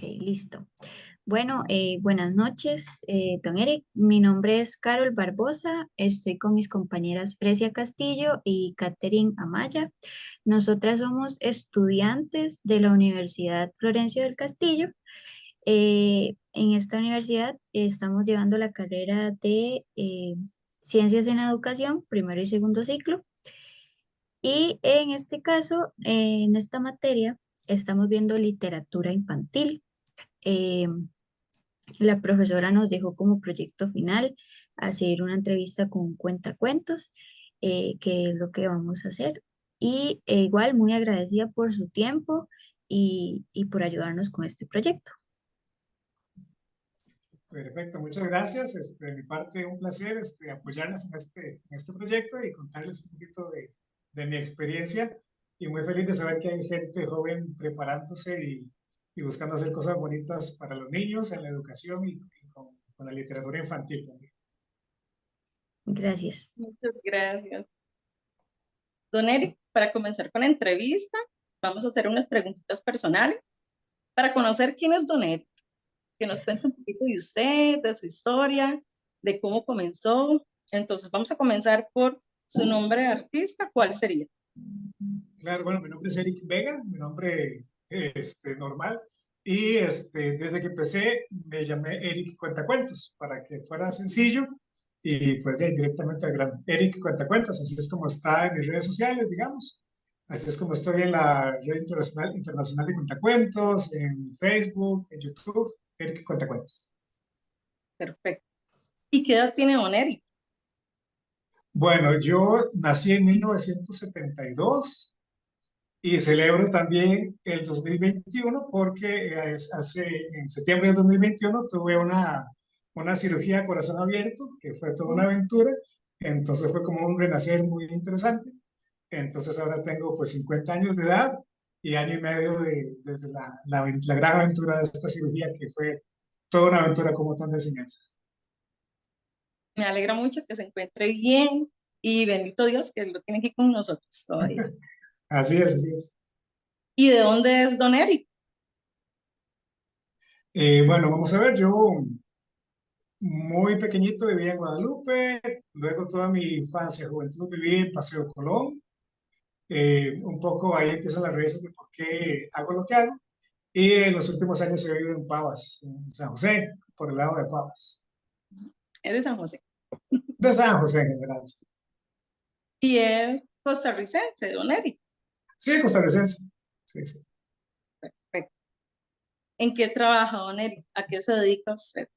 Listo. Bueno, buenas noches, don Eric. Mi nombre es Carol Barbosa. Estoy con mis compañeras Fresia Castillo y Catherine Amaya. Nosotras somos estudiantes de la Universidad Florencio del Castillo. En esta universidad estamos llevando la carrera de Ciencias en la Educación, primero y segundo ciclo. Y en este caso, en esta materia, estamos viendo literatura infantil. Eh, la profesora nos dejó como proyecto final hacer una entrevista con cuentacuentos, que es lo que vamos a hacer. Y igual muy agradecida por su tiempo y por ayudarnos con este proyecto. Perfecto, muchas gracias. De mi parte, un placer apoyarlas en este proyecto y contarles un poquito de mi experiencia. Y muy feliz de saber que hay gente joven preparándose y buscando hacer cosas bonitas para los niños en la educación y con la literatura infantil también. Gracias. Muchas gracias. Don Eric, para comenzar con la entrevista, vamos a hacer unas preguntitas personales para conocer quién es Don Eric, que nos cuente un poquito de usted, de su historia, de cómo comenzó. Entonces, vamos a comenzar por su nombre de artista. ¿Cuál sería? Claro, bueno, mi nombre es Eric Vega, mi nombre normal. Y desde que empecé me llamé Eric Cuentacuentos para que fuera sencillo y pues ya directamente al grano. Eric Cuentacuentos, así es como está en mis redes sociales, digamos. Así es como estoy en la red internacional de Cuentacuentos, en Facebook, en YouTube, Eric Cuentacuentos. Perfecto. ¿Y qué edad tiene Don Eric? Bueno, yo nací en 1972 y celebro también el 2021 porque en septiembre del 2021 tuve una cirugía de corazón abierto, que fue toda una aventura. Entonces fue como un renacer muy interesante. Entonces ahora tengo pues 50 años de edad y año y medio desde la gran aventura de esta cirugía, que fue toda una aventura con un montón de enseñanzas. Me alegra mucho que se encuentre bien y bendito Dios que lo tiene aquí con nosotros todavía. Así es, así es. ¿Y de dónde es Don Eric? Bueno, vamos a ver, yo muy pequeñito vivía en Guadalupe, luego toda mi infancia, juventud viví en Paseo Colón. Un poco ahí empiezan las raíces de por qué hago lo que hago. Y en los últimos años he vivido en Pavas, en San José, por el lado de Pavas. Es de San José. De San José en general. Sí, Y es costarricense, Don Eric. sí, costarricense. Sí, sí. Perfecto. ¿En qué trabaja Don Eric? ¿A qué se dedica usted?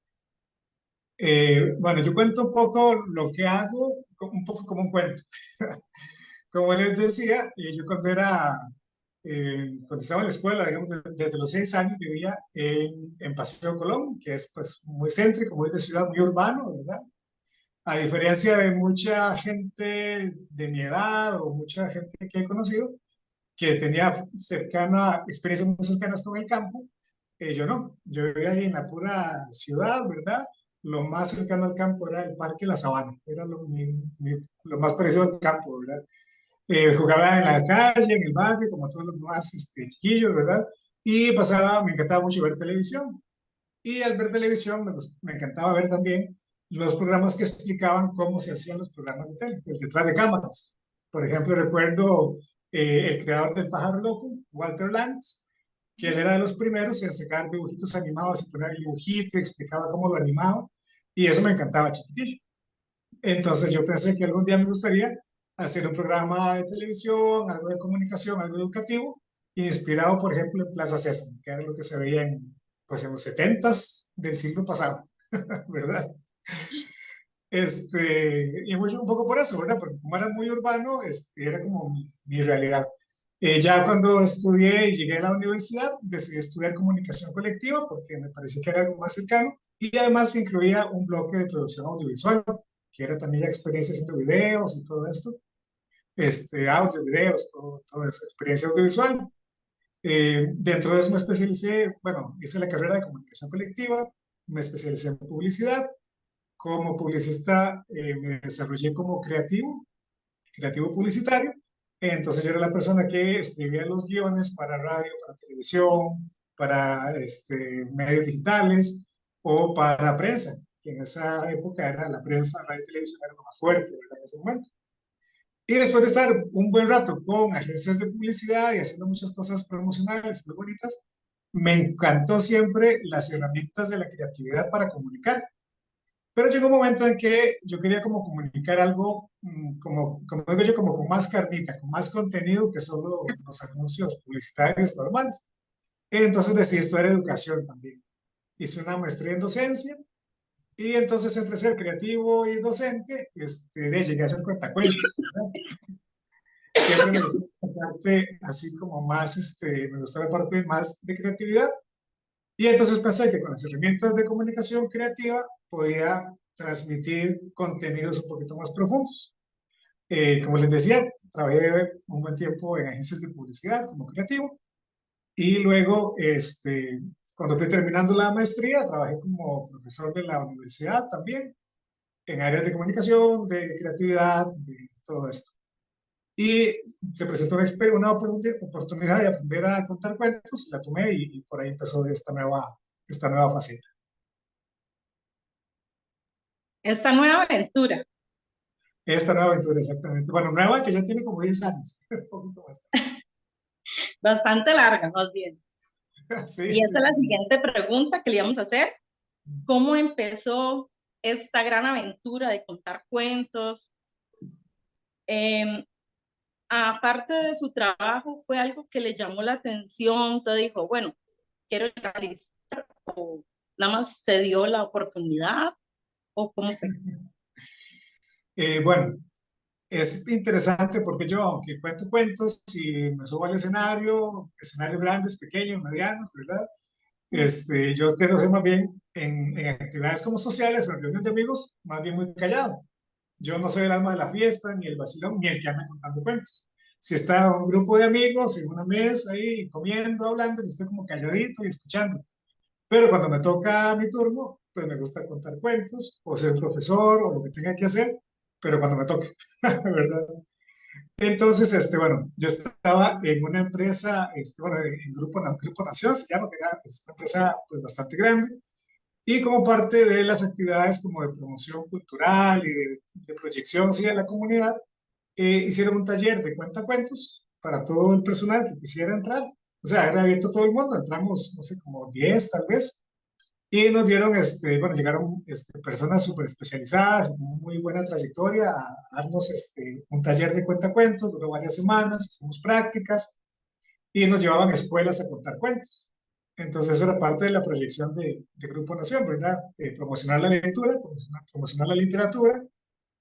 Bueno, yo cuento un poco lo que hago, un poco como un cuento. Como les decía, yo cuando estaba en la escuela, digamos, desde los 6 años vivía en Paseo Colón, que es pues muy céntrico, muy de ciudad, muy urbano, ¿verdad? A diferencia de mucha gente de mi edad o mucha gente que he conocido, que tenía experiencias muy cercanas con el campo, yo no. Yo vivía ahí en la pura ciudad, ¿verdad? Lo más cercano al campo era el Parque La Sabana, era lo más parecido al campo, ¿verdad? Jugaba en la calle, en el barrio, como todos los demás chiquillos, ¿verdad? Y me encantaba mucho ver televisión. Y al ver televisión me encantaba ver también los programas que explicaban cómo se hacían los programas de tele, el detrás de cámaras. Por ejemplo, recuerdo el creador del Pájaro Loco, Walter Lantz, que él era de los primeros en sacar dibujitos animados y poner el dibujito y explicaba cómo lo animaba. Y eso me encantaba chiquitillo. Entonces yo pensé que algún día me gustaría hacer un programa de televisión, algo de comunicación, algo educativo, inspirado, por ejemplo, en Plaza Sésamo, que era lo que se veía pues, en los 70s del siglo pasado, ¿verdad? Y mucho, un poco por eso, ¿verdad? Porque como era muy urbano, era como mi realidad. Ya cuando estudié y llegué a la universidad, decidí estudiar comunicación colectiva porque me parecía que era algo más cercano y además incluía un bloque de producción audiovisual, que era también ya experiencia haciendo videos y todo esto, audio, videos, toda esa experiencia audiovisual. Dentro de eso me especialicé, bueno, hice la carrera de comunicación colectiva, me especialicé en publicidad. Como publicista me desarrollé como creativo publicitario. Entonces yo era la persona que escribía los guiones para radio, para televisión, para medios digitales o para prensa, que en esa época era la prensa, radio y televisión era lo más fuerte, ¿verdad? En ese momento. Y después de estar un buen rato con agencias de publicidad y haciendo muchas cosas promocionales muy bonitas, me encantó siempre las herramientas de la creatividad para comunicar. Pero llegó un momento en que yo quería como comunicar algo, como digo yo, como con más carnita, con más contenido que solo los anuncios publicitarios normales. Entonces decidí estudiar educación también. Hice una maestría en docencia y entonces entre ser creativo y docente, llegué a hacer cuentacuentos, ¿verdad? Siempre me gustó la parte así como más, me gustó la parte más de creatividad. Y entonces pensé que con las herramientas de comunicación creativa podía transmitir contenidos un poquito más profundos. Como les decía, trabajé un buen tiempo en agencias de publicidad como creativo y luego, cuando fui terminando la maestría, trabajé como profesor de la universidad también en áreas de comunicación, de creatividad, de todo esto. Y se presentó una oportunidad de aprender a contar cuentos, la tomé y por ahí empezó esta nueva faceta. Esta nueva aventura. Esta nueva aventura, exactamente. Bueno, nueva que ya tiene como 10 años, un poquito más. Bastante larga, más bien. Sí, Y esta sí, es la sí. siguiente pregunta que le íbamos a hacer. ¿Cómo empezó esta gran aventura de contar cuentos? Aparte de su trabajo, ¿fue algo que le llamó la atención? Te dijo, bueno, quiero realizar, o nada más se dio la oportunidad, o cómo fue. Bueno, es interesante porque yo, aunque cuento cuentos y me subo al escenario, escenarios grandes, pequeños, medianos, ¿verdad? Yo tengo que ser más bien en actividades como sociales o en reuniones de amigos, más bien muy callado. Yo no soy el alma de la fiesta, ni el vacilón, ni el que anda contando cuentos. Si está un grupo de amigos en una mesa ahí comiendo, hablando, yo estoy como calladito y escuchando. Pero cuando me toca mi turno, pues me gusta contar cuentos o ser profesor o lo que tenga que hacer, pero cuando me toque, ¿verdad? Entonces, bueno, yo estaba en una empresa, bueno, en Grupo Nación, se llama, que es una empresa pues bastante grande, y como parte de las actividades como de promoción cultural y de proyección hacia la comunidad, hicieron un taller de cuentacuentos para todo el personal que quisiera entrar. O sea, era abierto a todo el mundo, entramos, no sé, como 10 tal vez, y nos dieron, bueno, llegaron personas súper especializadas, con muy buena trayectoria, a darnos un taller de cuentacuentos, duró varias semanas, hicimos prácticas y nos llevaban a escuelas a contar cuentos. Entonces, eso era parte de la proyección de Grupo Nación, ¿verdad? Promocionar la lectura, promocionar la literatura.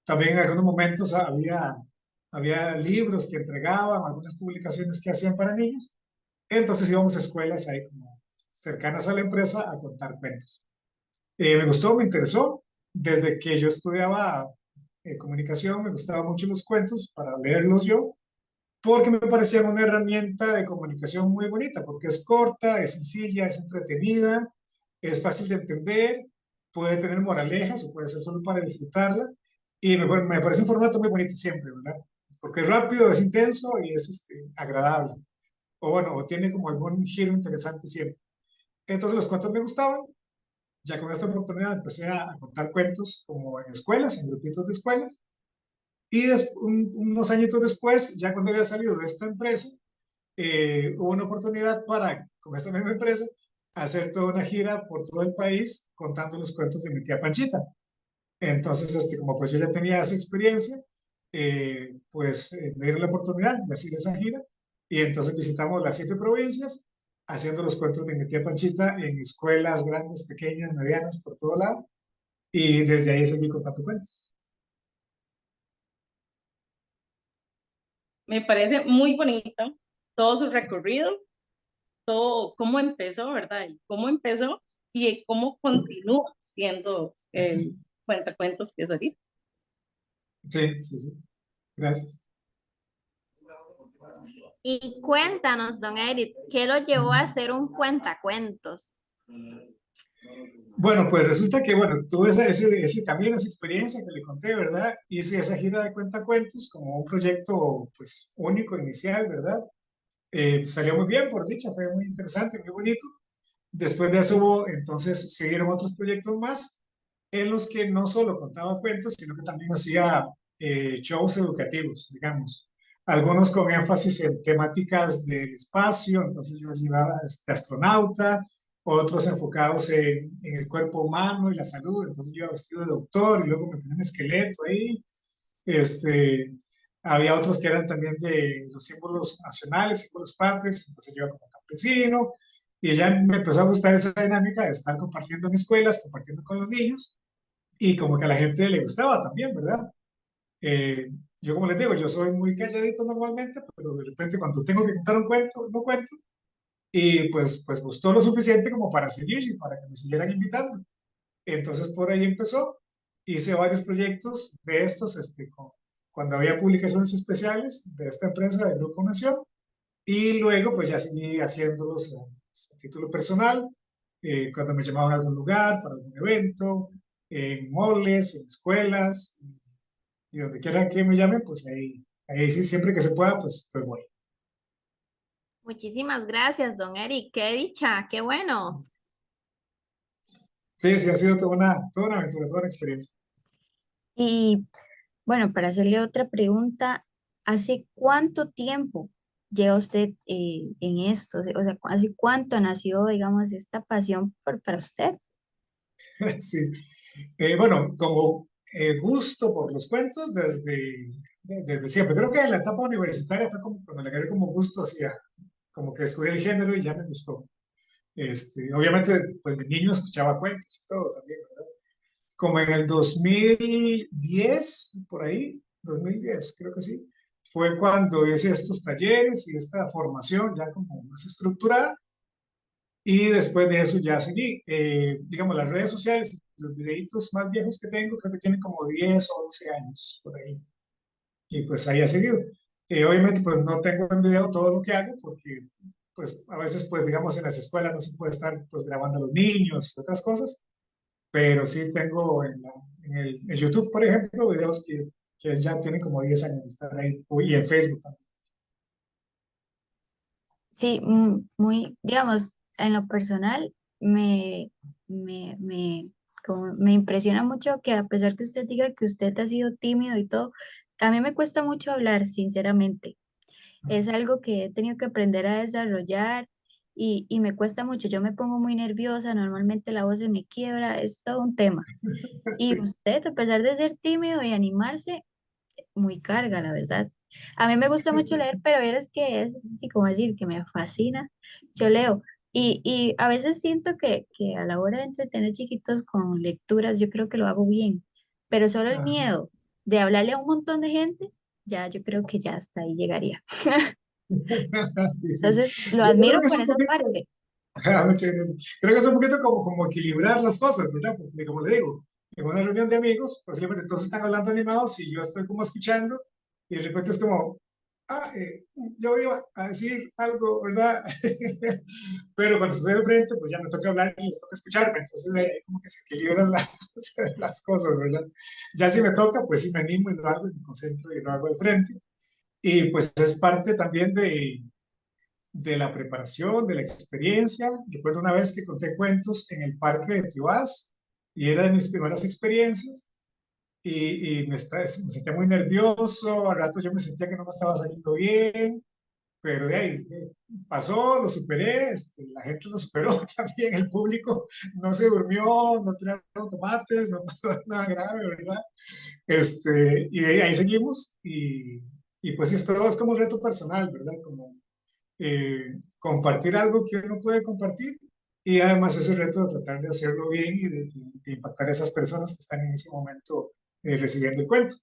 También en algunos momentos había libros que entregaban, algunas publicaciones que hacían para niños. Entonces íbamos a escuelas ahí como cercanas a la empresa a contar cuentos. Me gustó, me interesó. Desde que yo estudiaba comunicación, me gustaban mucho los cuentos para leerlos yo, porque me parecían una herramienta de comunicación muy bonita, porque es corta, es sencilla, es entretenida, es fácil de entender, puede tener moralejas o puede ser solo para disfrutarla. Y me parece un formato muy bonito siempre, ¿verdad? Porque es rápido, es intenso y es agradable. O bueno, o tiene como algún giro interesante siempre. Entonces los cuentos me gustaban. Ya con esta oportunidad empecé a contar cuentos como en escuelas, en grupitos de escuelas. Y unos añitos después, ya cuando había salido de esta empresa, hubo una oportunidad para, con esta misma empresa, hacer toda una gira por todo el país contando los cuentos de mi tía Panchita. Entonces, como pues yo ya tenía esa experiencia, pues me dieron la oportunidad de hacer esa gira y entonces visitamos las 7 provincias haciendo los cuentos de mi tía Panchita en escuelas grandes, pequeñas, medianas, por todo lado y desde ahí seguí contando cuentos. Me parece muy bonito todo su recorrido, todo cómo empezó, ¿verdad? Y cómo empezó y cómo continúa siendo el cuentacuentos que es ahorita. Sí, sí, sí. Gracias. Y cuéntanos, don Eric, ¿qué lo llevó a hacer un cuentacuentos? Bueno, pues resulta que, bueno, tuve ese camino, esa experiencia que le conté, ¿verdad? Hice esa gira de cuentacuentos como un proyecto, pues, único, inicial, ¿verdad? Salió muy bien, por dicha, fue muy interesante, muy bonito. Después de eso hubo, entonces siguieron otros proyectos más en los que no solo contaba cuentos, sino que también hacía shows educativos, digamos. Algunos con énfasis en temáticas del espacio, entonces yo llevaba de astronauta, otros enfocados en el cuerpo humano y la salud, entonces yo iba vestido de doctor y luego me ponía un esqueleto ahí. Este, había otros que eran también de los símbolos nacionales, símbolos patrios, entonces yo iba como campesino, y ya me empezó a gustar esa dinámica de estar compartiendo en escuelas, compartiendo con los niños, y como que a la gente le gustaba también, ¿verdad? Eh, yo como les digo, yo soy muy calladito normalmente, pero de repente cuando tengo que contar un cuento, lo cuento, y pues gustó lo suficiente como para seguir y para que me siguieran invitando. Entonces por ahí empezó, hice varios proyectos de estos, cuando había publicaciones especiales de esta empresa de Grupo Nación, y luego pues ya seguí haciéndolos a título personal, cuando me llamaban a algún lugar, para algún evento, en moles, en escuelas, y donde quiera que me llamen, pues ahí sí, siempre que se pueda, pues voy. Muchísimas gracias, don Eric. Qué dicha, qué bueno. Sí, sí, ha sido toda una aventura, toda una experiencia. Y bueno, para hacerle otra pregunta, ¿hace cuánto tiempo lleva usted en esto? O sea, ¿hace cuánto nació, digamos, esta pasión para usted? Sí. Bueno, como gusto por los cuentos desde siempre. Creo que en la etapa universitaria fue como cuando le agarré como gusto hacia, como que descubrí el género y ya me gustó. Obviamente, pues de niño escuchaba cuentos y todo también, ¿verdad? Como en el 2010, por ahí, 2010 creo que sí, fue cuando hice estos talleres y esta formación ya como más estructurada. Y después de eso ya seguí. Digamos, las redes sociales, los videitos más viejos que tengo, creo que tienen como 10 o 11 años por ahí. Y pues ahí ha seguido. Obviamente, pues no tengo en video todo lo que hago porque, pues a veces, pues digamos, en las escuelas no se puede estar pues grabando a los niños y otras cosas, pero sí tengo en YouTube, por ejemplo, videos que ya tienen como 10 años de estar ahí, y en Facebook también. Sí, muy, digamos, en lo personal, me, me, me impresiona mucho que a pesar que usted diga que usted ha sido tímido y todo, a mí me cuesta mucho hablar, sinceramente. Es algo que he tenido que aprender a desarrollar y me cuesta mucho. Yo me pongo muy nerviosa, normalmente la voz se me quiebra, es todo un tema. Y Sí. usted, a pesar de ser tímido y animarse, muy carga, la verdad. A mí me gusta mucho leer, pero es que es así como decir que me fascina. Yo leo. Y a veces siento que a la hora de entretener chiquitos con lecturas, yo creo que lo hago bien. Pero solo el Ajá. miedo de hablarle a un montón de gente, ya yo creo que ya hasta ahí llegaría. Sí, sí. Entonces, lo Yo creo admiro que es por un esa poquito. parte. Muchas gracias. Creo que es un poquito como equilibrar las cosas, ¿verdad? Porque como le digo, en una reunión de amigos, posiblemente todos están hablando animados y yo estoy como escuchando y de repente es como, ah, yo iba a decir algo, ¿verdad? Pero cuando estoy de frente, pues ya me toca hablar y les toca escucharme, entonces como que se equilibran las cosas, ¿verdad? Ya si me toca, pues sí me animo y lo hago y me concentro y lo hago de frente. Y pues es parte también de la preparación, de la experiencia. Recuerdo una vez que conté cuentos en el parque de Tibás y era de mis primeras experiencias me sentía muy nervioso, al rato yo me sentía que no me estaba saliendo bien, pero de ahí pasó, lo superé, la gente lo superó también, el público no se durmió, no tiraron tomates, no pasó nada grave, ¿verdad? Y de ahí seguimos y pues esto es como un reto personal, ¿verdad? Como compartir algo que uno puede compartir y además ese reto de tratar de hacerlo bien y de impactar a esas personas que están en ese momento recibiendo el cuento.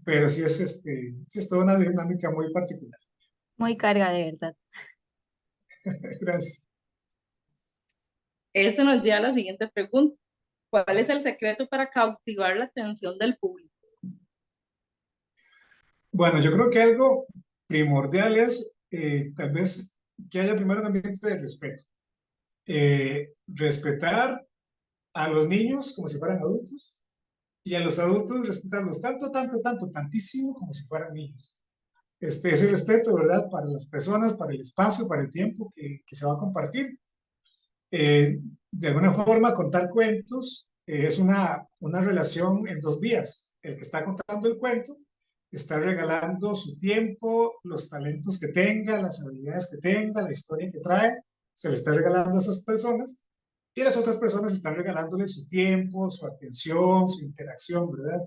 Pero sí es toda una dinámica muy particular. Muy carga, de verdad. Gracias. Eso nos lleva a la siguiente pregunta. ¿Cuál es el secreto para cautivar la atención del público? Bueno, yo creo que algo primordial es tal vez que haya primero un ambiente de respeto. Respetar a los niños como si fueran adultos y a los adultos respetarlos tanto, tanto, tanto, tantísimo como si fueran niños. Ese respeto, ¿verdad? Para las personas, para el espacio, para el tiempo que se va a compartir. De alguna forma, contar cuentos es una relación en dos vías. El que está contando el cuento está regalando su tiempo, los talentos que tenga, las habilidades que tenga, la historia que trae, se le está regalando a esas personas y las otras personas están regalándole su tiempo, su atención, su interacción, ¿verdad?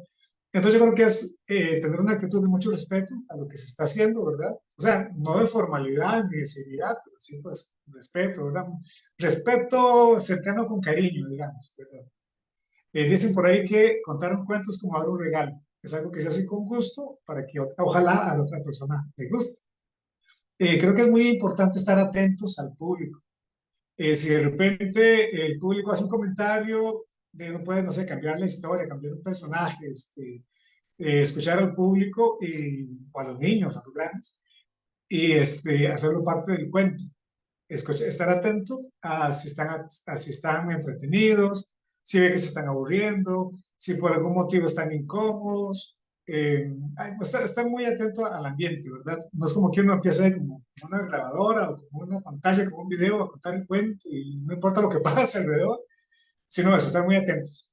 Entonces yo creo que es tener una actitud de mucho respeto a lo que se está haciendo, ¿verdad? O sea, no de formalidad ni de seriedad, pero sí pues respeto, ¿verdad? Respeto cercano con cariño, digamos, ¿verdad? Dicen por ahí que contar un cuento es como dar un regalo, es algo que se hace con gusto para que ojalá a la otra persona le guste. Creo que es muy importante estar atentos al público. Si de repente el público hace un comentario, de uno puede, no sé, cambiar la historia, cambiar un personaje, escuchar al público o a los niños, a los grandes, y hacerlo parte del cuento. Estar atentos a si están entretenidos, si ve que se están aburriendo, si por algún motivo están incómodos. Estar muy atento al ambiente, ¿verdad? No es como que uno empiece como una grabadora o como una pantalla, como un video a contar el cuento y no importa lo que pase alrededor, sino es estar muy atentos.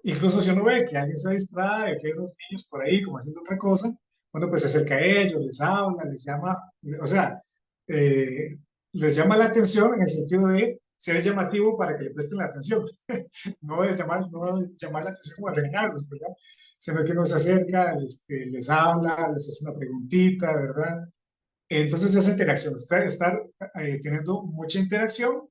Incluso si uno ve que alguien se distrae, que hay unos niños por ahí como haciendo otra cosa, bueno, pues se acerca a ellos, les habla, les llama, o sea, eh, les llama la atención en el sentido de ser llamativo para que le presten la atención, no de llamar la atención como a regañarlos, ¿verdad? Sino que uno se acerca, les habla, les hace una preguntita, ¿verdad? Entonces esa interacción, estar teniendo mucha interacción,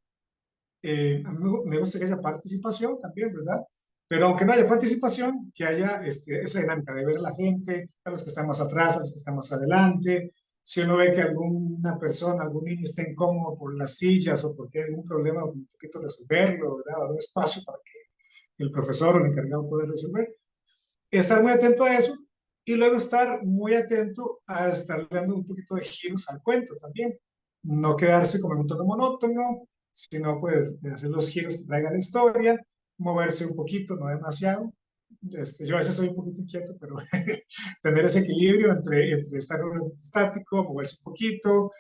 a mí me gusta que haya participación también, ¿verdad? Pero aunque no haya participación, que haya esa dinámica de ver a la gente, a los que están más atrás, a los que están más adelante. Si uno ve que alguna persona, algún niño está incómodo por las sillas o porque hay algún problema, un poquito resolverlo, ¿verdad? Dar un espacio para que el profesor o el encargado pueda resolver. Estar muy atento a eso y luego estar muy atento a estar dando un poquito de giros al cuento también. No quedarse como en un tono monótono, sino pues hacer los giros que traiga la historia, moverse un poquito, no demasiado. Yo a veces soy un poquito inquieto, pero tener ese equilibrio entre estar un ratito estático, moverse un poquito,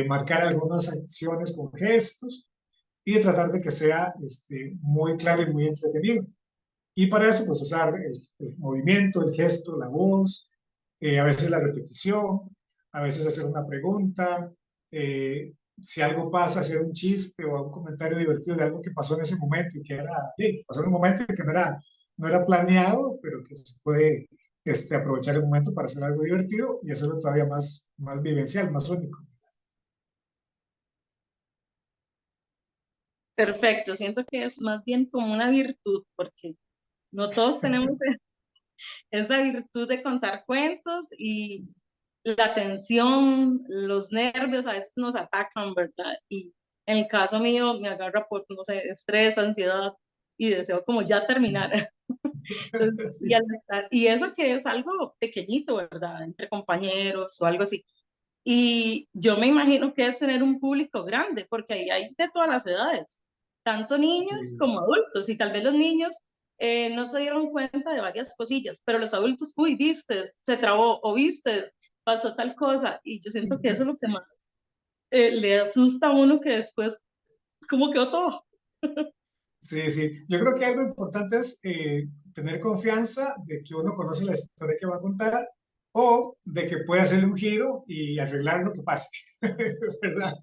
marcar algunas acciones con gestos y tratar de que sea muy claro y muy entretenido. Y para eso, pues usar el movimiento, el gesto, la voz, a veces la repetición, a veces hacer una pregunta, si algo pasa, hacer un chiste o un comentario divertido de algo que pasó en ese momento y que era, sí, pasó en un momento que no era planeado, pero que se puede aprovechar el momento para hacer algo divertido y hacerlo todavía más vivencial, más único. Perfecto, siento que es más bien como una virtud, porque no todos tenemos esa virtud de contar cuentos y la tensión, los nervios a veces nos atacan, ¿verdad? Y en el caso mío me agarra por, no sé, estrés, ansiedad y deseo como ya terminar. Entonces, y eso que es algo pequeñito, ¿verdad? Entre compañeros o algo así. Y yo me imagino que es tener un público grande, porque ahí hay de todas las edades, tanto niños Sí. como adultos, y tal vez los niños no se dieron cuenta de varias cosillas, pero los adultos, uy, viste, se trabó, o viste, pasó tal cosa, y yo siento que eso es lo que más le asusta a uno, que después, ¿cómo quedó todo? Sí, sí. Yo creo que algo importante es tener confianza de que uno conoce la historia que va a contar o de que puede hacerle un giro y arreglar lo que pase, ¿verdad?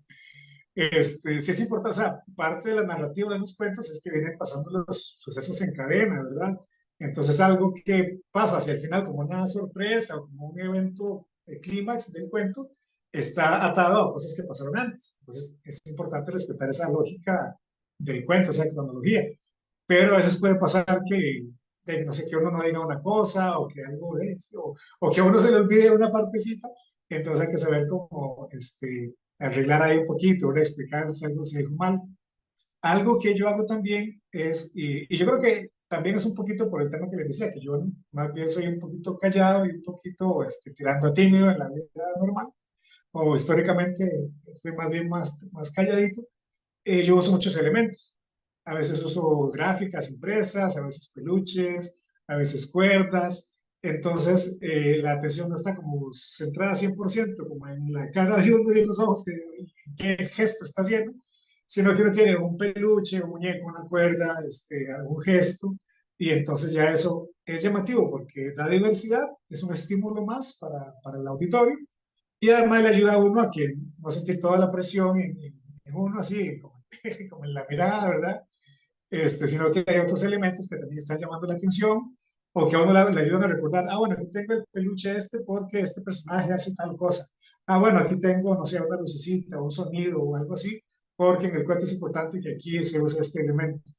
Sí es importante, o sea, parte de la narrativa de los cuentos es que vienen pasando los sucesos en cadena, ¿verdad? Entonces algo que pasa hacia el final como una sorpresa o como un evento de clímax del cuento está atado a cosas que pasaron antes. Entonces es importante respetar esa lógica del cuento, esa cronología. Pero a veces puede pasar no sé, que uno no diga una cosa o que algo es, o que a uno se le olvide una partecita, entonces hay que saber cómo arreglar ahí un poquito, ¿verdad? Explicar si algo se dijo mal. Algo que yo hago también es, y yo creo que también es un poquito por el tema que les decía, que yo más bien soy un poquito callado y un poquito tirando a tímido en la vida normal, o históricamente fui más bien más calladito. Yo uso muchos elementos. A veces uso gráficas impresas, a veces peluches, a veces cuerdas. Entonces, la atención no está como centrada 100%, como en la cara de uno y en los ojos, qué gesto está haciendo, sino que uno tiene un peluche, un muñeco, una cuerda, algún gesto, y entonces ya eso es llamativo porque da diversidad, es un estímulo más para el auditorio, y además le ayuda a uno a que no sentir toda la presión en uno, así como, como en la mirada, ¿verdad? Sino que hay otros elementos que también están llamando la atención o que a uno le ayudan a recordar, ah, bueno, aquí tengo el peluche porque este personaje hace tal cosa. Ah, bueno, aquí tengo, no sé, una lucecita, un sonido o algo así, porque en el cuento es importante que aquí se use este elemento.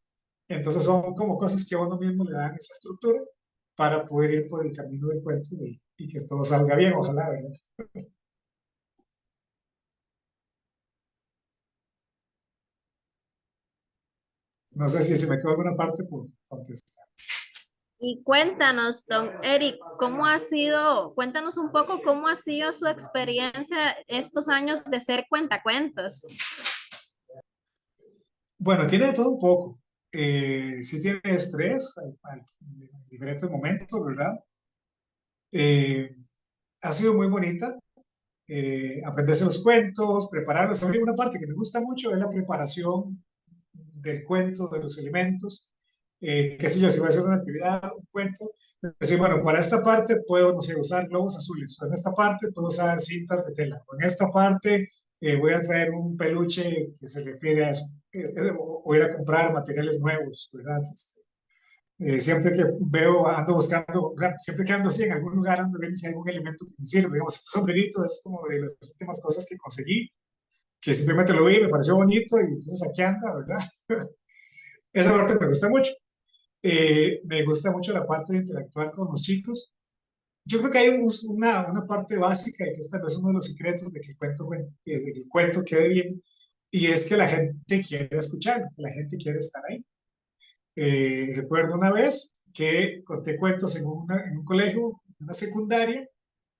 Entonces son como cosas que a uno mismo le dan esa estructura para poder ir por el camino del cuento y que todo salga bien, ojalá, ¿verdad? No sé si se me quedó alguna parte por contestar. Y cuéntanos, don Eric, cuéntanos un poco cómo ha sido su experiencia estos años de ser cuentacuentos. Bueno, tiene de todo un poco. Sí tiene estrés en diferentes momentos, ¿verdad? Eh, ha sido muy bonita. Aprenderse los cuentos, prepararlos. También una parte que me gusta mucho es la preparación del cuento, de los elementos. Qué sé yo, si voy a hacer una actividad, un cuento, decir, bueno, para esta parte puedo, no sé, usar globos azules, o en esta parte puedo usar cintas de tela, o en esta parte voy a traer un peluche que se refiere a eso, o ir a comprar materiales nuevos, ¿verdad? Siempre que veo, ando buscando, o sea, siempre que ando así en algún lugar, ando viendo si hay algún elemento que me sirve. Digamos, este sombrerito es como de las últimas cosas que conseguí, que simplemente lo vi, me pareció bonito y entonces aquí anda, ¿verdad? Esa parte me gusta mucho. Me gusta mucho la parte de interactuar con los chicos. Yo creo que hay una parte básica y que esta vez es uno de los secretos de que de que el cuento quede bien, y es que la gente quiere escucharlo, que la gente quiere estar ahí. Recuerdo una vez que conté cuentos en un colegio, en una secundaria,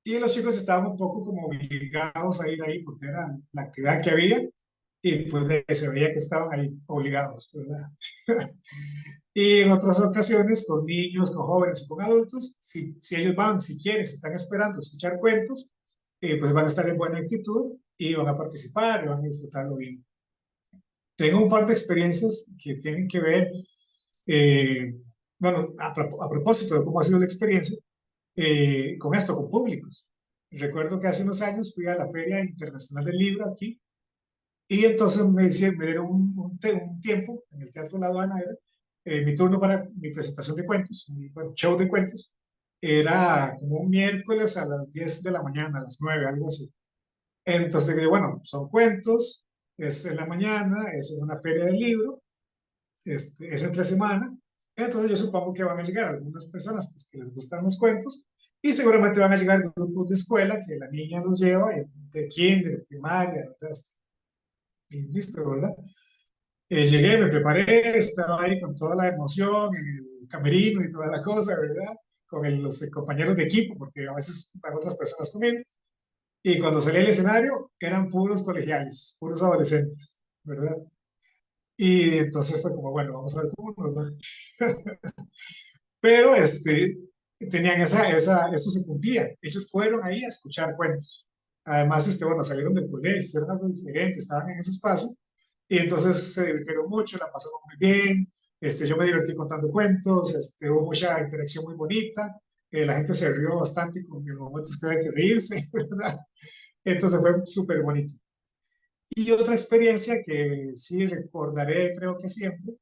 y los chicos estaban un poco como obligados a ir ahí porque era la actividad que había, y pues se veía que estaban ahí obligados, ¿verdad? Y en otras ocasiones, con niños, con jóvenes y con adultos, si ellos van, si quieren, si están esperando escuchar cuentos, pues van a estar en buena actitud y van a participar y van a disfrutarlo bien. Tengo un par de experiencias que tienen que ver, eh, bueno, a propósito de cómo ha sido la experiencia, con esto, con públicos. Recuerdo que hace unos años fui a la Feria Internacional del Libro aquí, y entonces me dieron un tiempo en el Teatro de la Aduana, era, mi turno para mi presentación de cuentos, mi bueno, show de cuentos, era como un miércoles a las 10 de la mañana, a las 9, algo así. Entonces dije, bueno, son cuentos, es en la mañana, es en una feria del libro, es entre semana, entonces yo supongo que van a llegar algunas personas pues, que les gustan los cuentos, y seguramente van a llegar grupos de escuela que la niña los lleva, de kinder, de primaria, ¿verdad? Y listo, ¿verdad? Llegué, me preparé, estaba ahí con toda la emoción en el camerino y toda la cosa, ¿verdad? Con los compañeros de equipo, porque a veces van otras personas conmigo. Y cuando salí al escenario, eran puros colegiales, puros adolescentes, ¿verdad? Y entonces fue como, bueno, vamos a ver cómo nos va. Pero tenían eso se cumplía. Ellos fueron ahí a escuchar cuentos. Además, bueno, salieron del colegio, hicieron algo diferente, estaban en ese espacio. Y entonces se divirtieron mucho, la pasaron muy bien. Yo me divertí contando cuentos, hubo mucha interacción muy bonita. La gente se rió bastante con los momentos que había que reírse, ¿verdad? Entonces fue súper bonito. Y otra experiencia que sí recordaré, creo que siempre,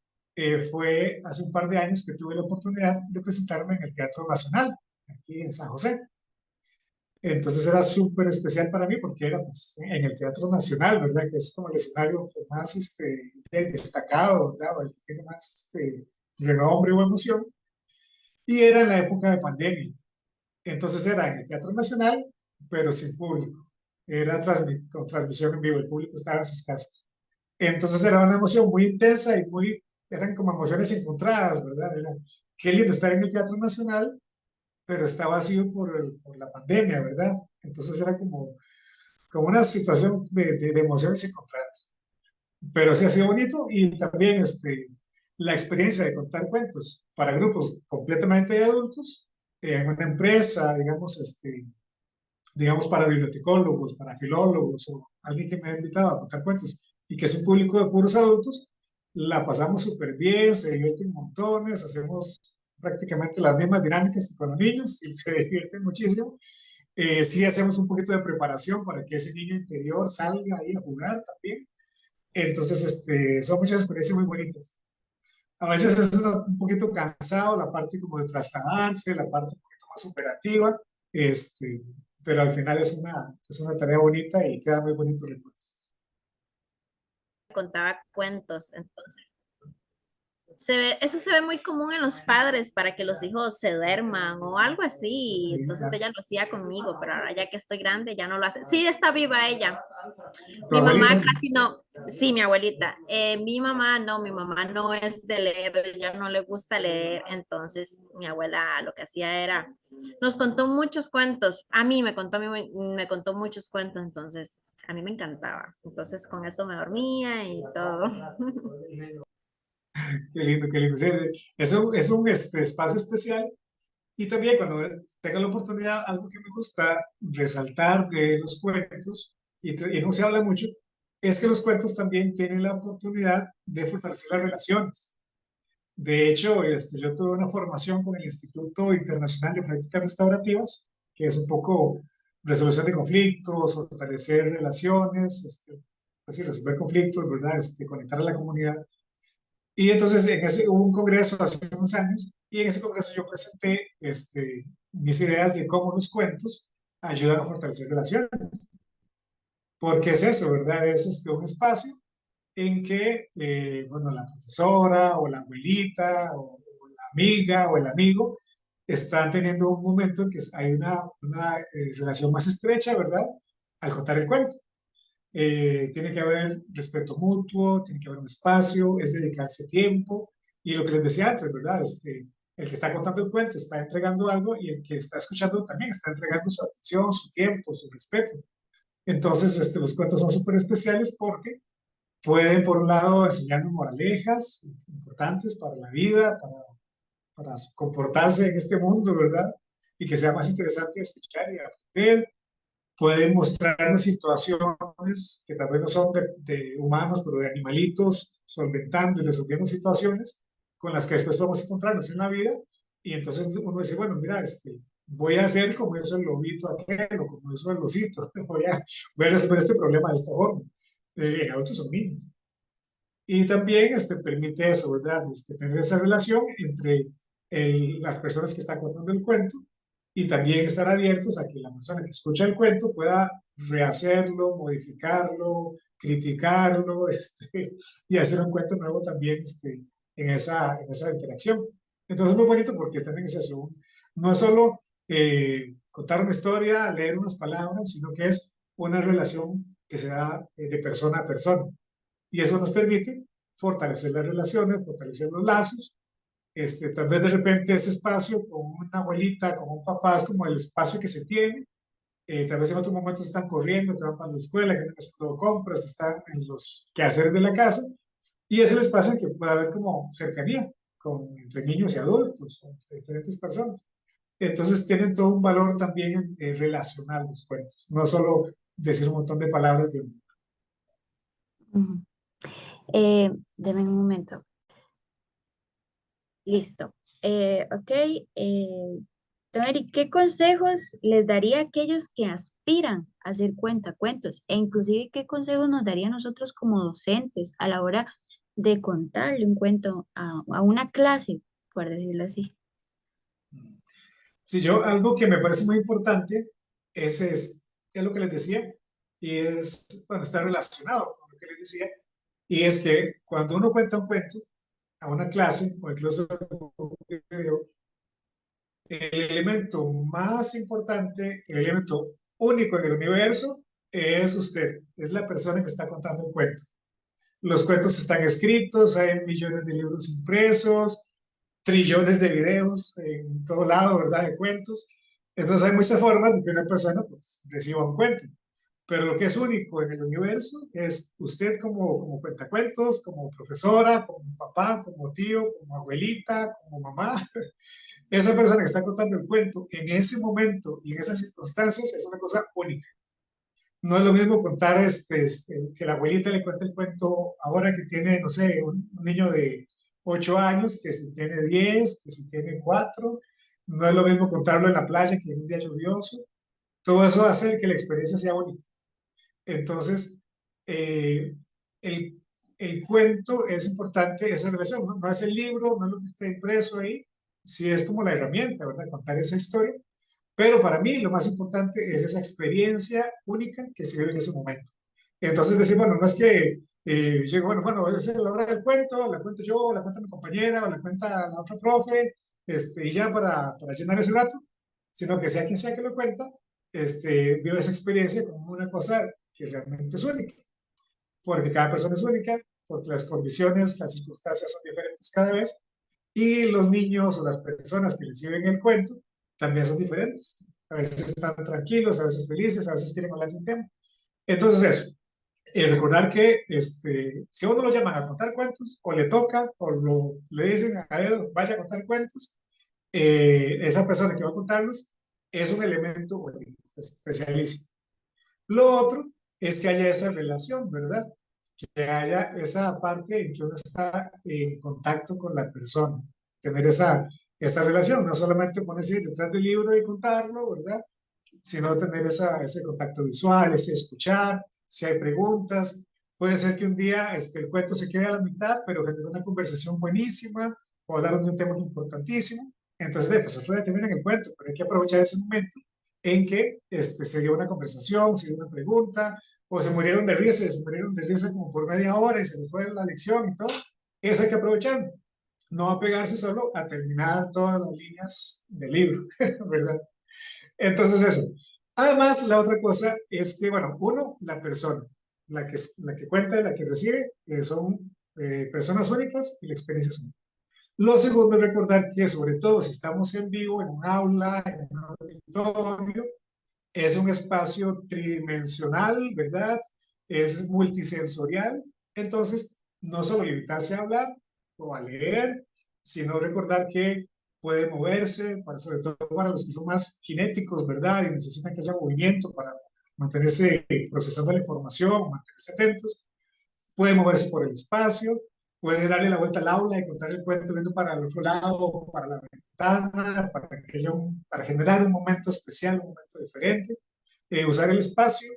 fue hace un par de años que tuve la oportunidad de presentarme en el Teatro Nacional, aquí en San José. Entonces era súper especial para mí porque era pues, en el Teatro Nacional, ¿verdad? Que es como el escenario que más destacado, ¿verdad? O el que tiene más renombre o emoción. Y era en la época de pandemia. Entonces era en el Teatro Nacional, pero sin público. Era con transmisión en vivo, el público estaba en sus casas. Entonces era una emoción muy intensa y eran como emociones encontradas, ¿verdad? Era, qué lindo estar en el Teatro Nacional, pero está vacío por la pandemia, ¿verdad? Entonces era como una situación de emociones encontradas. Pero sí ha sido bonito, y también la experiencia de contar cuentos para grupos completamente de adultos, en una empresa, digamos para bibliotecólogos, para filólogos o alguien que me ha invitado a contar cuentos y que es un público de puros adultos, la pasamos súper bien, se divierten montones, hacemos prácticamente las mismas dinámicas que con los niños y se divierten muchísimo. Sí hacemos un poquito de preparación para que ese niño interior salga ahí a jugar también. Entonces, son muchas experiencias muy bonitas. A veces es un poquito cansado la parte como de trasladarse, la parte un poquito más operativa, este, pero al final es una tarea bonita y queda muy bonito recuerdos. Contaba cuentos, entonces. Eso se ve muy común en los padres para que los hijos se duerman o algo así. Sí, Entonces claro. ella lo hacía conmigo, pero ahora ya que estoy grande ya no lo hace. Sí, está viva ella. ¿Tu Mi mamá abuelita? casi no, sí, mi abuelita. Mi mamá no es de leer, ella no le gusta leer, entonces mi abuela lo que hacía era, nos contó muchos cuentos, a mí me contó muchos cuentos, entonces a mí me encantaba, entonces con eso me dormía y todo. Qué lindo, qué lindo. Sí, sí. Es un espacio especial. Y también cuando tenga la oportunidad, algo que me gusta resaltar de los cuentos, y no se habla mucho, es que los cuentos también tienen la oportunidad de fortalecer las relaciones. De hecho, yo tuve una formación con el Instituto Internacional de Prácticas Restaurativas, que es un poco resolución de conflictos, fortalecer relaciones, así, resolver conflictos, ¿verdad? Conectar a la comunidad. Y entonces hubo un congreso hace unos años y en ese congreso yo presenté mis ideas de cómo los cuentos ayudan a fortalecer relaciones. Porque es eso, ¿verdad? Es un espacio en que, bueno, la profesora o la abuelita o la amiga o el amigo están teniendo un momento en que hay una relación más estrecha, ¿verdad? Al contar el cuento. Tiene que haber respeto mutuo, tiene que haber un espacio, es dedicarse tiempo. Y lo que les decía antes, ¿verdad? El que está contando el cuento está entregando algo y el que está escuchando también está entregando su atención, su tiempo, su respeto. Entonces, los cuentos son súper especiales porque pueden, por un lado, enseñarnos moralejas importantes para la vida, para comportarse en este mundo, ¿verdad? Y que sea más interesante escuchar y aprender. Pueden mostrarnos situaciones que tal vez no son de humanos, pero de animalitos, solventando y resolviendo situaciones con las que después podemos encontrarnos en la vida. Y entonces uno dice, bueno, mira, voy a hacer como eso el lobito aquel o como eso el osito, voy a resolver este problema de esta forma. En adultos son niños. Y también permite eso, ¿verdad? Tener esa relación entre las personas que están contando el cuento y también estar abiertos a que la persona que escucha el cuento pueda rehacerlo, modificarlo, criticarlo, y hacer un cuento nuevo también en esa interacción. Entonces es muy bonito porque también es eso, no es solo contar una historia, leer unas palabras, sino que es una relación que se da de persona a persona. Y eso nos permite fortalecer las relaciones, fortalecer los lazos. Tal vez de repente ese espacio con una abuelita, con un papá, es como el espacio que se tiene. Tal vez en otros momentos están corriendo, que van para la escuela, que están haciendo compras, que están en los quehaceres de la casa. Y es el espacio en que puede haber como cercanía entre niños y adultos, entre diferentes personas. Entonces tienen todo un valor también relacional los cuentos, no solo decir un montón de palabras de un... Ujú. Deme un momento. Listo. Ok. Don Eric, ¿qué consejos les daría a aquellos que aspiran a hacer cuentacuentos? E inclusive, ¿qué consejos nos daría a nosotros como docentes a la hora de contarle un cuento a una clase, por decirlo así? Si yo, algo que me parece muy importante es lo que les decía, y es, bueno, está relacionado con lo que les decía, y es que cuando uno cuenta un cuento a una clase, o incluso un video, el elemento más importante, el elemento único en el universo, es usted, es la persona que está contando el cuento. Los cuentos están escritos, hay millones de libros impresos, trillones de videos en todo lado, ¿verdad? De cuentos. Entonces hay muchas formas de que una persona pues, reciba un cuento. Pero lo que es único en el universo es usted como cuentacuentos, como profesora, como papá, como tío, como abuelita, como mamá. Esa persona que está contando el cuento en ese momento y en esas circunstancias es una cosa única. No es lo mismo contar que la abuelita le cuente el cuento ahora que tiene, no sé, un niño de 8 años, que si tiene 10, que si tiene 4. No es lo mismo contarlo en la playa que en un día lluvioso. Todo eso hace que la experiencia sea bonita. Entonces, eh, el, el cuento es importante, esa relación, ¿no? No es el libro, no es lo que está impreso ahí, sí es como la herramienta, ¿verdad? Contar esa historia. Pero para mí lo más importante es esa experiencia única que se vive en ese momento. Entonces decir, bueno, no es que llego, bueno, esa es la hora del cuento, la cuento yo, la cuenta mi compañera, o la cuenta la otra profe, y ya para llenar ese rato, sino que sea quien sea que lo cuenta, vive esa experiencia como una cosa que realmente es única, porque cada persona es única, porque las condiciones, las circunstancias son diferentes cada vez, y los niños o las personas que reciben el cuento también son diferentes. A veces están tranquilos, a veces felices, a veces quieren hablar de un tema. Entonces eso, recordar que si a uno lo llaman a contar cuentos, o le toca, o le dicen a él, vaya a contar cuentos, esa persona que va a contarlos es un elemento especialísimo. Lo otro es que haya esa relación, ¿verdad? Que haya esa parte en que uno está en contacto con la persona, tener esa relación, no solamente ponerse detrás del libro y contarlo, ¿verdad? Sino tener ese contacto visual, ese escuchar, si hay preguntas. Puede ser que un día el cuento se quede a la mitad, pero genera una conversación buenísima, o hablaron de un tema importantísimo. Entonces, pues otro día terminan el cuento, pero hay que aprovechar ese momento en que se dio una conversación, se dio una pregunta, o se murieron de risa como por media hora y se les fue la lección y todo. Eso hay que aprovechar. No apegarse solo a terminar todas las líneas del libro, ¿verdad? Entonces eso. Además, la otra cosa es que, bueno, uno, la persona, la que cuenta y la que recibe, son personas únicas y la experiencia es única. Lo segundo es recordar que, sobre todo si estamos en vivo, en un aula, en un auditorio, es un espacio tridimensional, ¿verdad? Es multisensorial. Entonces, no solo limitarse a hablar o a leer, sino recordar que puede moverse, sobre todo para los que son más cinéticos, ¿verdad? Y necesitan que haya movimiento para mantenerse procesando la información, mantenerse atentos. Puede moverse por el espacio, puede darle la vuelta al aula y contar el cuento viendo para el otro lado, para la ventana, para generar un momento especial, un momento diferente. Usar el espacio,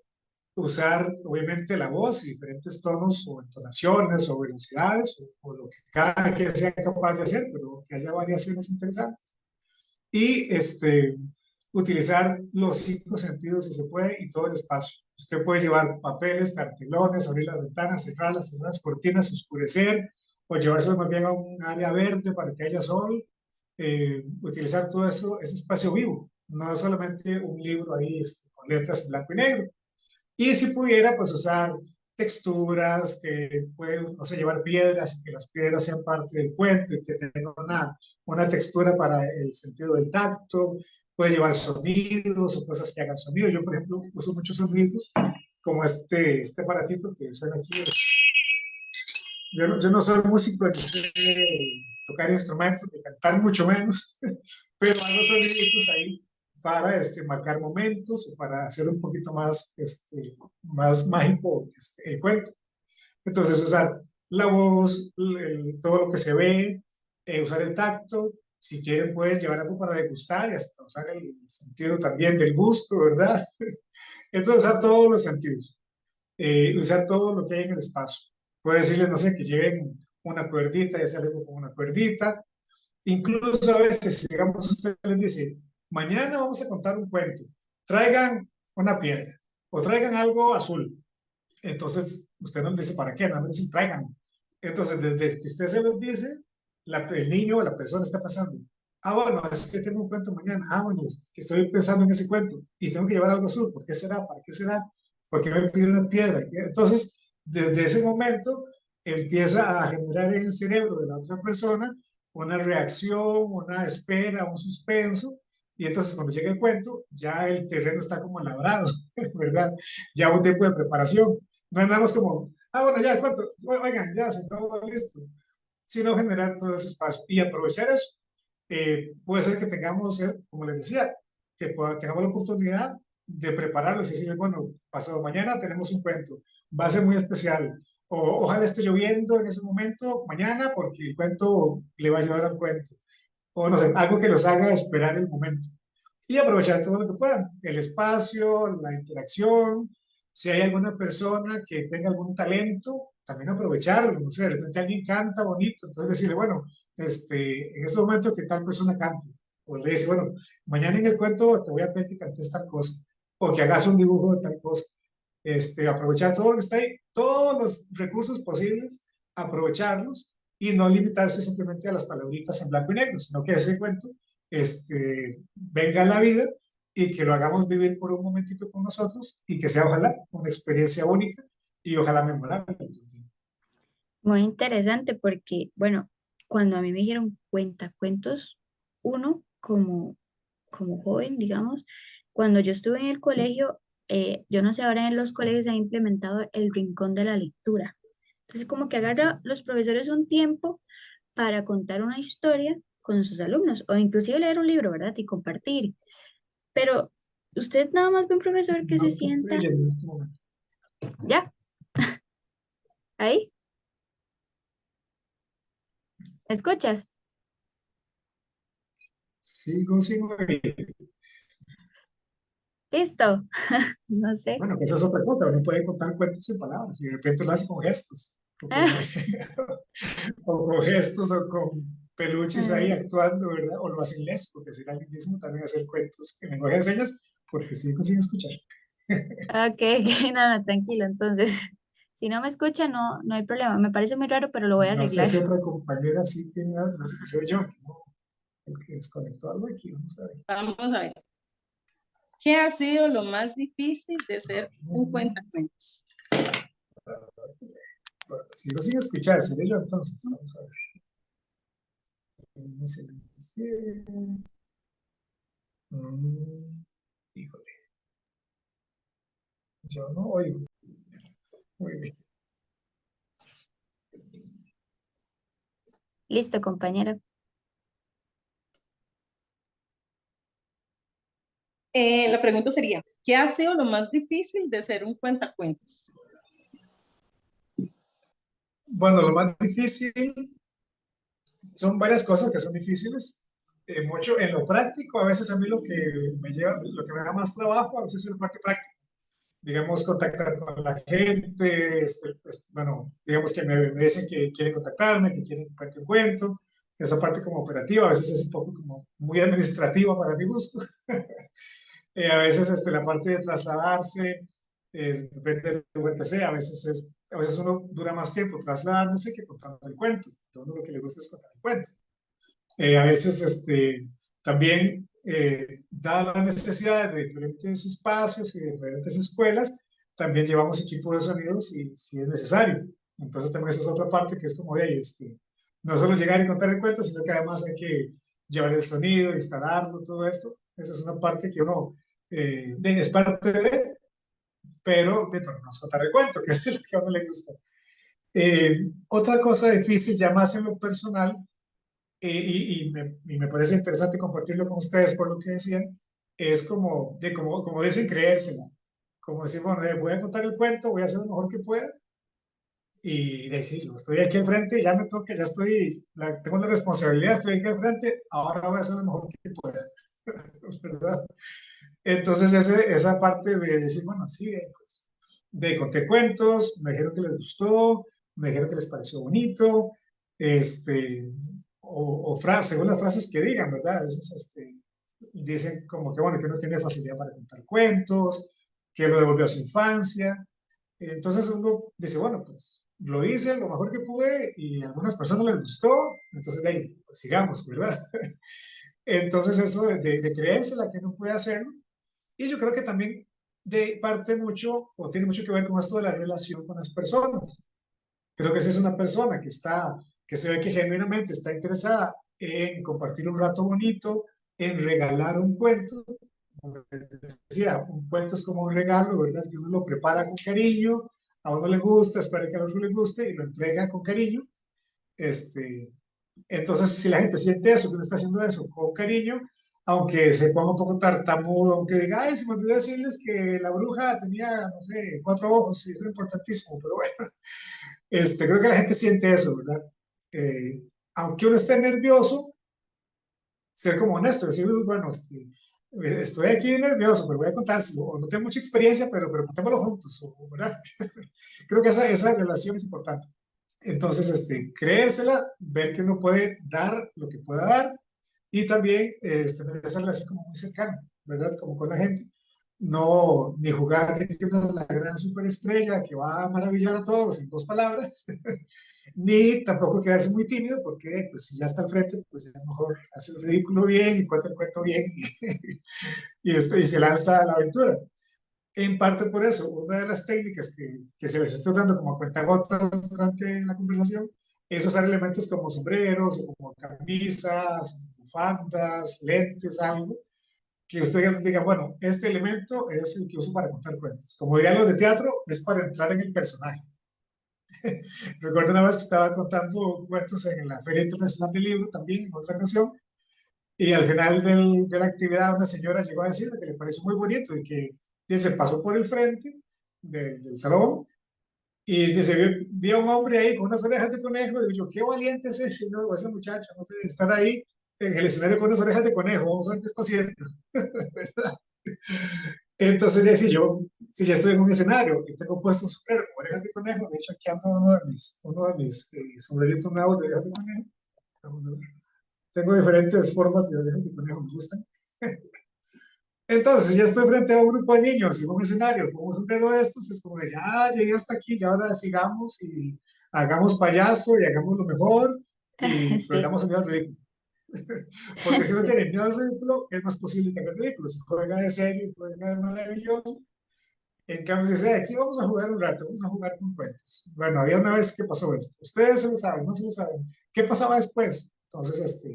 usar obviamente la voz y diferentes tonos o entonaciones o velocidades o lo que cada quien sea capaz de hacer, pero que haya variaciones interesantes. Y utilizar los 5 sentidos si se puede y todo el espacio. Usted puede llevar papeles, cartelones, abrir las ventanas, cerrar las cortinas, oscurecer o llevarse más bien a un área verde para que haya sol. Utilizar todo eso, ese espacio vivo, no solamente un libro ahí con letras en blanco y negro. Y si pudiera, pues usar texturas, que puede, no sé, llevar piedras y que las piedras sean parte del cuento y que tengan una textura para el sentido del tacto. Puede llevar sonidos o cosas que hagan sonido. Yo, por ejemplo, uso muchos sonidos, como este aparatito que suena aquí. Yo no soy músico, ni sé tocar instrumentos, ni cantar mucho menos, pero hago soniditos ahí para marcar momentos o para hacer un poquito más mágico el cuento. Entonces, usar la voz, todo lo que se ve, usar el tacto. Si quieren, pueden llevar algo para degustar y hasta usar el sentido también del gusto, ¿verdad? Entonces, usar todos los sentidos, usar todo lo que hay en el espacio. Puede decirles, no sé, que lleven una cuerdita y hacer algo con una cuerdita. Incluso a veces, digamos, usted les dice, mañana vamos a contar un cuento, traigan una piedra o traigan algo azul. Entonces, usted no les dice para qué, nada más dice traigan. Entonces, desde que usted se lo dice, el niño o la persona está pasando. Ah, bueno, es que tengo un cuento mañana. Ah, bueno, que estoy pensando en ese cuento y tengo que llevar algo azul. ¿Por qué será? ¿Para qué será? Porque me pide una piedra. Entonces, desde ese momento empieza a generar en el cerebro de la otra persona una reacción, una espera, un suspenso. Y entonces cuando llega el cuento, ya el terreno está como labrado, ¿verdad? Ya un tiempo de preparación. No andamos como, ah, bueno, ya, ¿cuánto? Oigan, ya, se acabó, listo. Sino generar todo ese espacio y aprovechar eso. Puede ser que tengamos, como les decía, que tengamos la oportunidad de prepararlos y decirles, bueno, pasado mañana tenemos un cuento, va a ser muy especial. O ojalá esté lloviendo en ese momento, mañana, porque el cuento le va a ayudar al cuento. O no sé, algo que los haga esperar el momento. Y aprovechar todo lo que puedan, el espacio, la interacción. Si hay alguna persona que tenga algún talento, también aprovecharlo. No sé, de repente alguien canta bonito, entonces decirle, bueno, en este momento que tal persona cante. O le dice, bueno, mañana en el cuento te voy a pedir que cantes tal cosa, o que hagas un dibujo de tal cosa. Aprovechar todo lo que está ahí, todos los recursos posibles, aprovecharlos y no limitarse simplemente a las palabritas en blanco y negro, sino que ese cuento venga a la vida y que lo hagamos vivir por un momentito con nosotros y que sea ojalá una experiencia única y ojalá memorable. Muy interesante porque, bueno, cuando a mí me dijeron cuentos, uno como joven, digamos, cuando yo estuve en el colegio, yo no sé, ahora en los colegios se ha implementado el rincón de la lectura. Entonces, como que Así agarra los profesores un tiempo para contar una historia con sus alumnos o inclusive leer un libro, ¿verdad? Y compartir. Pero usted nada más ve un profesor que se no te estoy sienta, leyendo en este momento. ya, ahí, ¿me escuchas? Sigo sin oír. Listo, no sé. Bueno, que eso es otra cosa, uno puede contar cuentos sin palabras y de repente lo hace con gestos, o con gestos o con peluches ahí Ah, actuando, ¿verdad? O lo hacen les, porque será lindísimo también hacer cuentos en lenguaje de señas, porque sigo sin escuchar. ok, ok, no, no, tranquilo. Entonces, si no me escucha, no hay problema. Me parece muy raro, pero lo voy a No sé arreglar. si otra compañera sí tiene algo, no sé si soy yo, ¿no? El que desconectó algo aquí, vamos a ver. Vamos a ver. ¿Qué ha sido lo más difícil de ser un cuentacuentos? Bueno, sigo sin escuchar, seré yo entonces, vamos a ver. Me silencié. Híjole, yo no oigo. Muy bien. Listo, compañera. La pregunta sería, ¿qué ha sido lo más difícil de ser un cuentacuentos? Bueno, lo más difícil son varias cosas que son difíciles. Mucho en lo práctico, a veces a mí lo que me da más trabajo, a veces es la parte práctica. Digamos, contactar con la gente, pues, bueno, digamos que me dicen que quieren contactarme, que quieren que cuente un cuento. Esa parte como operativa, a veces es un poco como muy administrativa para mi gusto. A veces la parte de trasladarse, depende del lugar que sea, a veces uno dura más tiempo trasladándose que contando el cuento. A uno lo que le gusta es contar el cuento. A veces también, dadas las necesidades de diferentes espacios y de diferentes escuelas, también llevamos equipo de sonido si es necesario. Entonces también esa es otra parte que es como de, no solo llegar y contar el cuento, sino que además hay que llevar el sonido, instalarlo, todo esto. Esa es una parte que uno es parte de, pero no es contar el cuento, que es lo que a uno le gusta. Otra cosa difícil, ya más en lo personal, y me parece interesante compartirlo con ustedes por lo que decían, es como dicen, creérsela. Como decir, bueno, voy a contar el cuento, voy a hacer lo mejor que pueda, y decir, yo estoy aquí al frente, ya me toca, ya tengo la responsabilidad, estoy aquí al frente, ahora voy a hacer lo mejor que pueda, ¿verdad? Entonces, esa parte de decir, bueno, sí, pues, conté cuentos, me dijeron que les gustó, me dijeron que les pareció bonito, según las frases que digan, ¿verdad? A veces dicen como que, bueno, que uno tiene facilidad para contar cuentos, que lo devolvió a su infancia. Entonces uno dice, bueno, pues lo hice lo mejor que pude y a algunas personas les gustó, entonces de ahí, pues sigamos, ¿verdad? Entonces eso de creérsela que no puede hacerlo. Y yo creo que también de parte mucho, o tiene mucho que ver con esto de la relación con las personas. Creo que si es una persona que se ve que genuinamente está interesada en compartir un rato bonito, en regalar un cuento, como les decía, un cuento es como un regalo, ¿verdad? Es que uno lo prepara con cariño, a uno le gusta, espera que a otro le guste y lo entrega con cariño. Este, entonces, si la gente siente eso, que uno está haciendo eso con cariño, aunque se ponga un poco tartamudo, aunque diga, ay, se me olvidó decirles que la bruja tenía, no sé, 4 ojos, y eso es importantísimo, pero bueno, creo que la gente siente eso, ¿verdad? Eh, Aunque uno esté nervioso, ser como honesto, decir, bueno, estoy aquí nervioso, pero voy a contárselo, o no tengo mucha experiencia, pero contémoslo juntos, ¿verdad? Creo que esa relación es importante. Entonces, creérsela, ver que uno puede dar lo que pueda dar y también tener esa relación como muy cercana, ¿verdad? Como con la gente. No, ni jugar de que uno es la gran superestrella que va a maravillar a todos en 2 palabras, ni tampoco quedarse muy tímido porque pues si ya está al frente, pues es mejor hacer el ridículo bien y cuenta el cuento bien y se lanza a la aventura. En parte por eso, una de las técnicas que se les estoy dando como cuentagotas durante la conversación es usar elementos como sombreros o como camisas, bufandas, lentes, algo, que ustedes digan, bueno, este elemento es el que uso para contar cuentos. Como dirían los de teatro, es para entrar en el personaje. Recuerdo una vez que estaba contando cuentos en la Feria Internacional del Libro también, en otra ocasión, y al final de la actividad una señora llegó a decirme que le pareció muy bonito y que se pasó por el frente del salón y dice, vi a un hombre ahí con unas orejas de conejo, y digo yo, qué valiente es ese, ¿no? O ese muchacho, no sé, estar ahí en el escenario con unas orejas de conejo, vamos a ver qué está haciendo. Entonces decía yo, si ya estoy en un escenario y tengo puesto un sombrero con orejas de conejo, de hecho aquí ando uno de mis sombreritos nuevos de orejas de conejo. Tengo diferentes formas de orejas de conejo, me gustan. Entonces, si ya estoy frente a un grupo de niños en un escenario con un sombrero de estos, es como, ya llegué hasta aquí, ya ahora sigamos y hagamos payaso y hagamos lo mejor y Sí, perdamos el miedo al ridículo. Porque si uno sí. tiene miedo al ridículo, es más posible que haga el ridículo. Si juega de serio, juega de maravilloso. En cambio, si dice, aquí vamos a jugar un rato, vamos a jugar con cuentos. Bueno, había una vez que pasó esto. Ustedes se lo saben, no se lo saben. ¿Qué pasaba después? Entonces,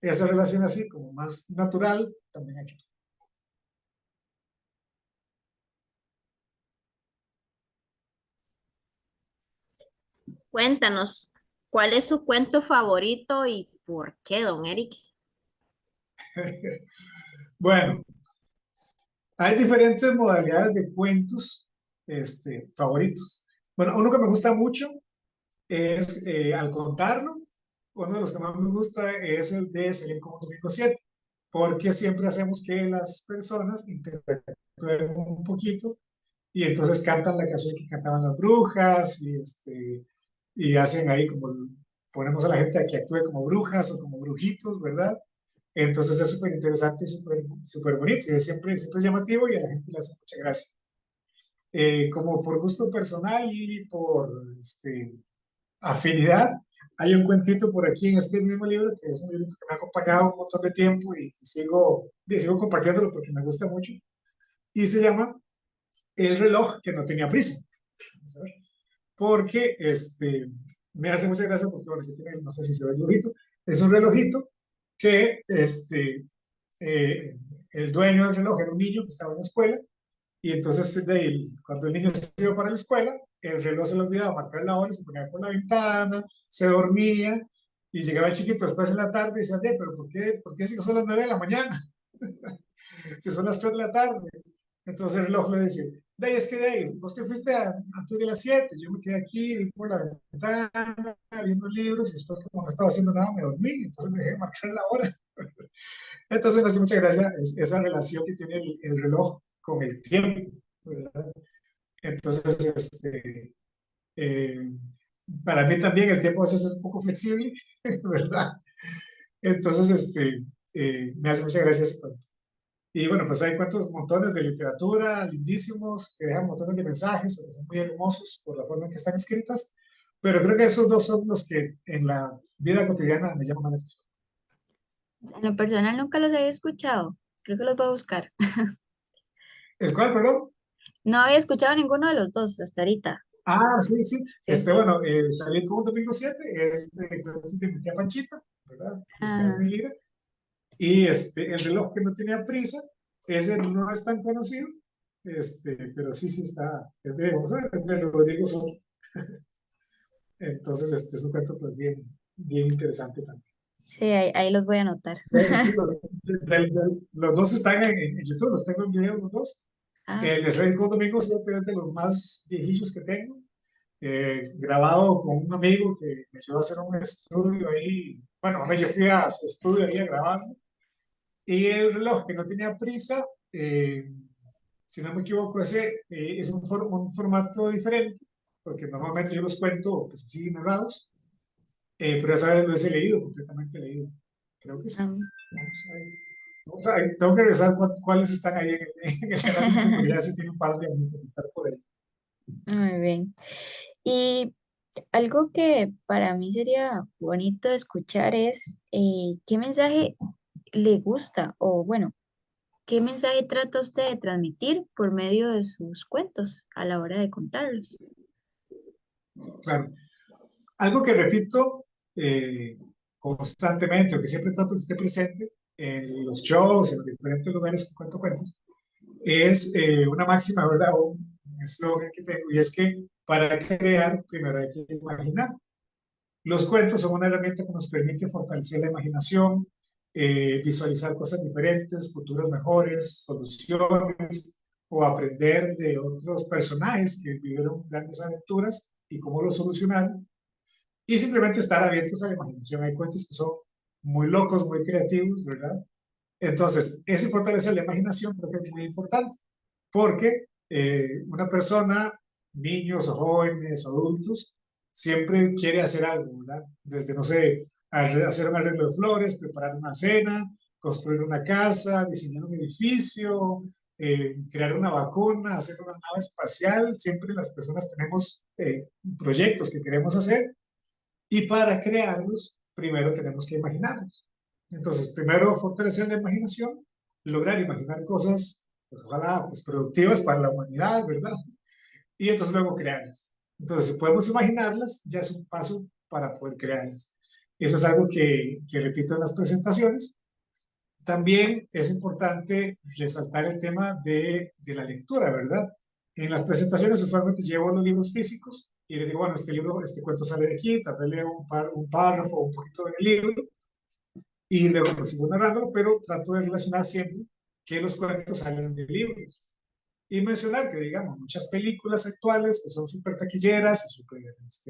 esa relación así, como más natural, también ayuda. Cuéntanos, ¿cuál es su cuento favorito y por qué, don Eric? Bueno, hay diferentes modalidades de cuentos favoritos. Bueno, uno que me gusta mucho es, al contarlo, uno de los que más me gusta es el de Salir como Domingo 7, porque siempre hacemos que las personas interactúen un poquito y entonces cantan la canción que cantaban las brujas y hacen ahí como, ponemos a la gente a que actúe como brujas o como brujitos, ¿verdad? Entonces es súper interesante y súper bonito, y es siempre llamativo y a la gente le hace mucha gracia. Como por gusto personal y por afinidad, hay un cuentito por aquí en este mismo libro, que es un libro que me ha acompañado un montón de tiempo y sigo compartiéndolo porque me gusta mucho, y se llama El reloj que no tenía prisa. Vamos a ver. Porque me hace mucha gracia porque, bueno, no sé si se ve el dibujito, es un relojito que el dueño del reloj era un niño que estaba en la escuela y entonces cuando el niño se iba para la escuela, el reloj se le olvidaba marcar la hora, se ponía por la ventana, se dormía y llegaba el chiquito después en la tarde y decía, pero ¿por qué si son las 9 de la mañana? Si son las 3 de la tarde. Entonces el reloj le dice, es que vos te fuiste antes de las 7, yo me quedé aquí por la ventana viendo libros y después como no estaba haciendo nada me dormí, entonces me dejé de marcar la hora. Entonces me hace mucha gracia esa relación que tiene el reloj con el tiempo, ¿verdad? Entonces, eh, para mí también el tiempo a veces es un poco flexible, ¿verdad? Entonces, me hace mucha gracia ese cuento. Y bueno, pues hay cuentos, montones de literatura, lindísimos, que dejan montones de mensajes, son muy hermosos por la forma en que están escritas, pero creo que esos dos son los que en la vida cotidiana me llaman más la atención. En lo personal nunca los había escuchado. Creo que los voy a buscar. ¿El cual, perdón? No había escuchado ninguno de los dos hasta ahorita. Ah, sí, sí. Sí. Bueno, Salir con un Domingo 7 es de cuentos de mi tía Panchita, ¿verdad? De Ah, Carmen Lira. Y el reloj que no tenía prisa, ese no es tan conocido, pero sí está, vamos a ver, es de Rodrigo Soto. Entonces, es un cuento pues bien interesante también. Sí, ahí los voy a anotar. Sí, los dos están en YouTube, los tengo en video los dos. Ah, El de Cédric Domingo siempre es de los más viejillos que tengo, grabado con un amigo que me ayudó a hacer un estudio ahí. Bueno, yo fui a su estudio ahí a grabarlo. Y el reloj que no tenía prisa, si no me equivoco, ese es un formato diferente, porque normalmente yo los cuento pues así narrados, pero esa vez lo he leído, completamente leído. Creo que sí. ah. Tengo que revisar cuáles están ahí en el canal de YouTube, porque ya se tiene un par de años de estar por ahí. Muy bien. Y algo que para mí sería bonito escuchar es qué mensaje le gusta o bueno, qué mensaje trata usted de transmitir por medio de sus cuentos a la hora de contarlos. Claro. Algo que repito constantemente, o que siempre trato que esté presente en los shows, en los diferentes lugares que cuento cuentos, es una máxima, ¿verdad? O un eslogan que tengo, y es que para crear, primero hay que imaginar. Los cuentos son una herramienta que nos permite fortalecer la imaginación, visualizar cosas diferentes, futuros mejores, soluciones, o aprender de otros personajes que vivieron grandes aventuras y cómo lo solucionaron, y simplemente estar abiertos a la imaginación. Hay cuentos que son muy locos, muy creativos, ¿verdad? Entonces, ese fortalecer la imaginación creo que es muy importante, porque una persona, niños o jóvenes o adultos, siempre quiere hacer algo, ¿verdad? Desde, no sé, hacer un arreglo de flores, preparar una cena, construir una casa, diseñar un edificio, crear una vacuna, hacer una nave espacial. Siempre las personas tenemos proyectos que queremos hacer, y para crearlos, primero tenemos que imaginarlos. Entonces, primero fortalecer la imaginación, lograr imaginar cosas, pues, ojalá, pues, productivas para la humanidad, ¿verdad? Y entonces luego crearlas. Entonces, si podemos imaginarlas, ya es un paso para poder crearlas. Eso es algo que repito en las presentaciones. También es importante resaltar el tema de la lectura, ¿verdad? En las presentaciones usualmente llevo los libros físicos y les digo, bueno, este libro, este cuento sale de aquí, tal vez leo un párrafo o un poquito del libro y luego pues sigo narrándolo, pero trato de relacionar siempre que los cuentos salen de libros. Y mencionar que, digamos, muchas películas actuales que son súper taquilleras y súper